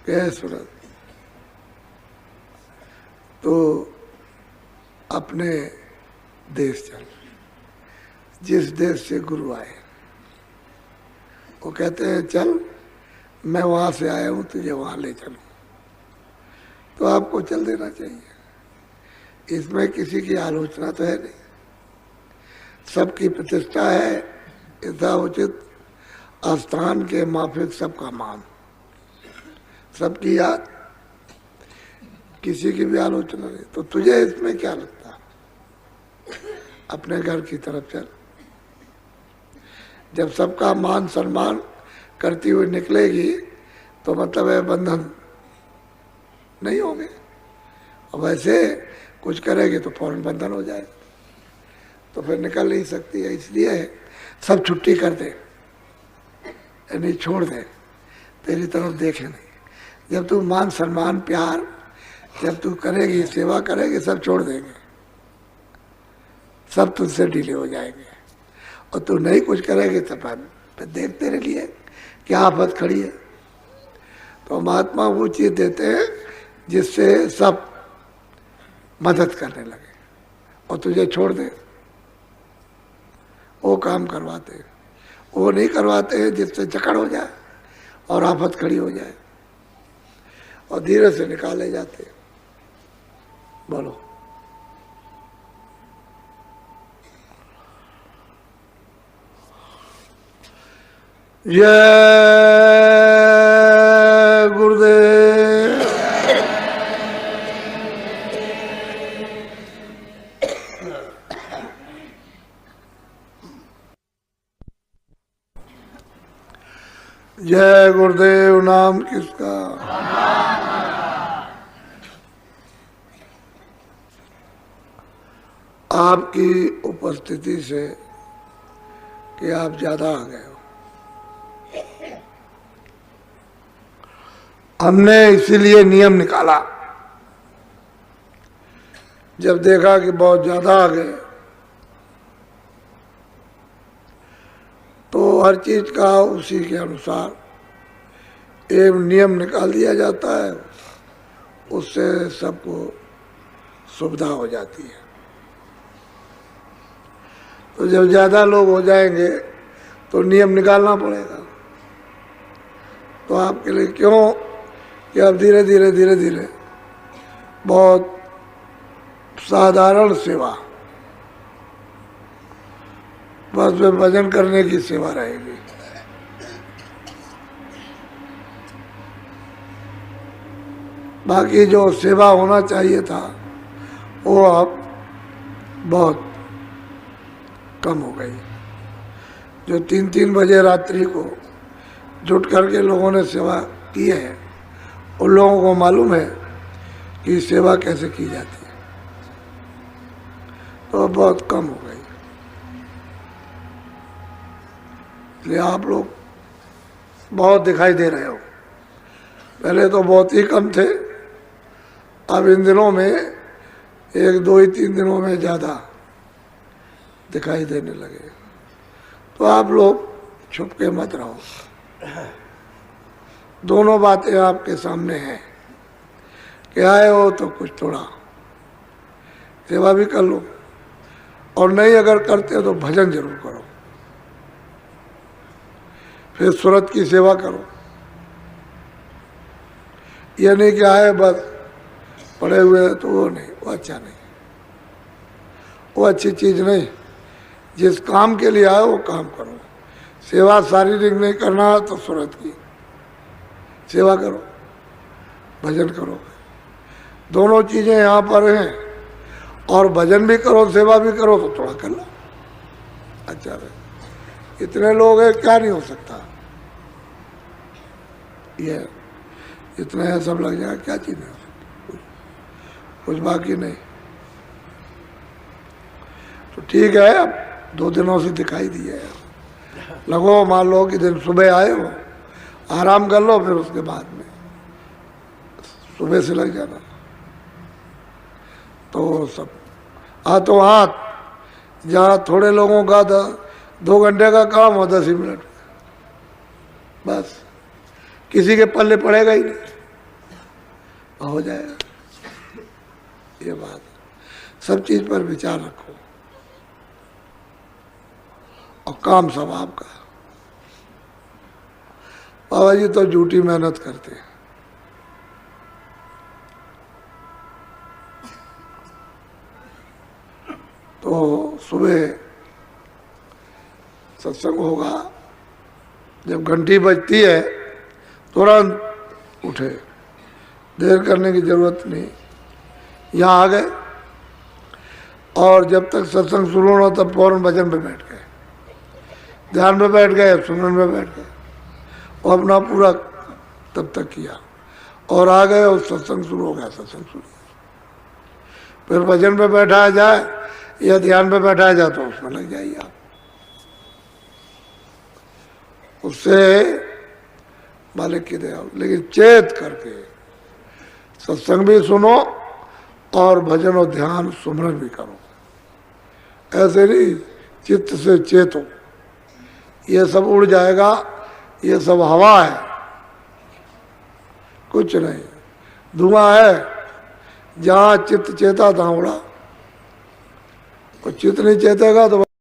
कि है सूरत तो अपने देश चल, जिस देश से गुरु आए। वो कहते हैं चल मैं वहाँ से आया हूँ, तुझे वहाँ ले चलूँ, तो आपको चल देना चाहिए। इसमें किसी की आलोचना तो है नहीं, सबकी प्रतिष्ठा है, यथाउचित स्थान के माफिक सबका मान, सबकी याद किसी की भी आलोचना नहीं, तो तुझे इसमें क्या लगता? अपने घर की तरफ चल। जब सबका मान सम्मान करती हुई निकलेगी तो मतलब है बंधन नहीं होंगे, और वैसे कुछ करेगी तो फौरन बंधन हो जाएगा, तो फिर निकल नहीं सकती है। इसलिए सब छुट्टी कर दे, यानी छोड़ दे, तेरी तरफ देखे नहीं। जब तू मान सम्मान प्यार जब तू करेगी, सेवा करेगी, सब छोड़ देंगे, सब तुझसे ढीले हो जाएंगे। और तू नहीं कुछ करेगी तो फिर देख तेरे लिए क्या आफत खड़ी है। तो महात्मा वो चीज देते हैं जिससे सब मदद करने लगे, और तुझे छोड़ दे, वो काम करवाते। वो नहीं करवाते हैं जिससे जकड़ हो जाए और आफत खड़ी हो जाए, और धीरे से निकाले जाते हैं। बोलो। जय गुरुदेव। जय गुरुदेव। नाम किसका? आपकी उपस्थिति से कि आप ज्यादा आ गए हो, हमने इसीलिए नियम निकाला। जब देखा कि बहुत ज्यादा आ गए तो हर चीज का उसी के अनुसार एक नियम निकाल दिया जाता है, उससे सबको सुविधा हो जाती है। तो जब ज्यादा लोग हो जाएंगे तो नियम निकालना पड़ेगा। तो आपके लिए क्यों कि अब धीरे धीरे धीरे धीरे बहुत साधारण सेवा, बस में भजन करने की सेवा रहेगी। बाकी जो सेवा होना चाहिए था वो अब बहुत कम हो गई। जो 3-3 बजे रात्रि को जुट करके लोगों ने सेवा की है, उन लोगों को मालूम है कि सेवा कैसे की जाती है, तो बहुत कम हो गई। इसलिए आप लोग बहुत दिखाई दे रहे हो, पहले तो बहुत ही कम थे, अब इन दिनों में 1, 2 ही 3 दिनों में ज़्यादा दिखाई देने लगे। तो आप लोग छुप के मत रहो, दोनों बातें आपके सामने हैं कि आए हो तो कुछ थोड़ा सेवा भी कर लो, और नहीं अगर करते हो तो भजन जरूर करो, फिर सूरत की सेवा करो। ये नहीं कि आए बस पड़े हुए, तो वो नहीं, वो अच्छा नहीं, वो अच्छी चीज नहीं। जिस काम के लिए आए वो काम करो। सेवा शारीरिक नहीं करना है तो सूरत की सेवा करो, भजन करो, दोनों चीजें यहाँ पर हैं। और भजन भी करो, सेवा भी करो, तो थोड़ा कर लो, अच्छा है। इतने लोग हैं, क्या नहीं हो सकता, ये इतने हैं, सब लग जाएगा, क्या चीज नहीं हो सकती, कुछ बाकी नहीं। तो ठीक है, अब 2 दिनों से दिखाई दिए है, लगो, मान लो कि दिन सुबह आए हो, आराम कर लो, फिर उसके बाद में सुबह से लग जाना। तो सब हाथों हाथ, जहाँ थोड़े लोगों का 2 घंटे का काम हो 10 ही मिनट, बस किसी के पल्ले पड़ेगा ही नहीं, हो जाएगा। ये बात, सब चीज पर विचार रखो, और काम सब आपका। बाबा जी तो झूठी मेहनत करते हैं, तो सुबह सत्संग होगा, जब घंटी बजती है तुरंत उठे, देर करने की जरूरत नहीं, यहाँ आ गए और जब तक सत्संग शुरू होना तब फौरन भजन पे बैठ गए, ध्यान पे बैठ गए, सुमरन में बैठ गए और अपना पूरा तब तक किया और आ गए और सत्संग शुरू हो गया। सत्संग शुरू फिर भजन पे बैठाया जाए या ध्यान पे बैठाया जाए तो उसमें लग जाइए आप। उससे मालिक की दया, लेकिन चेत करके सत्संग भी सुनो और भजन और ध्यान सुमरन भी करो। ऐसे नहीं चित्त से चेतो, ये सब उड़ जाएगा, ये सब हवा है, कुछ नहीं, धुआं है। जहाँ चित्त चेता तहाँ उड़ा, और चित्त नहीं चेतेगा तो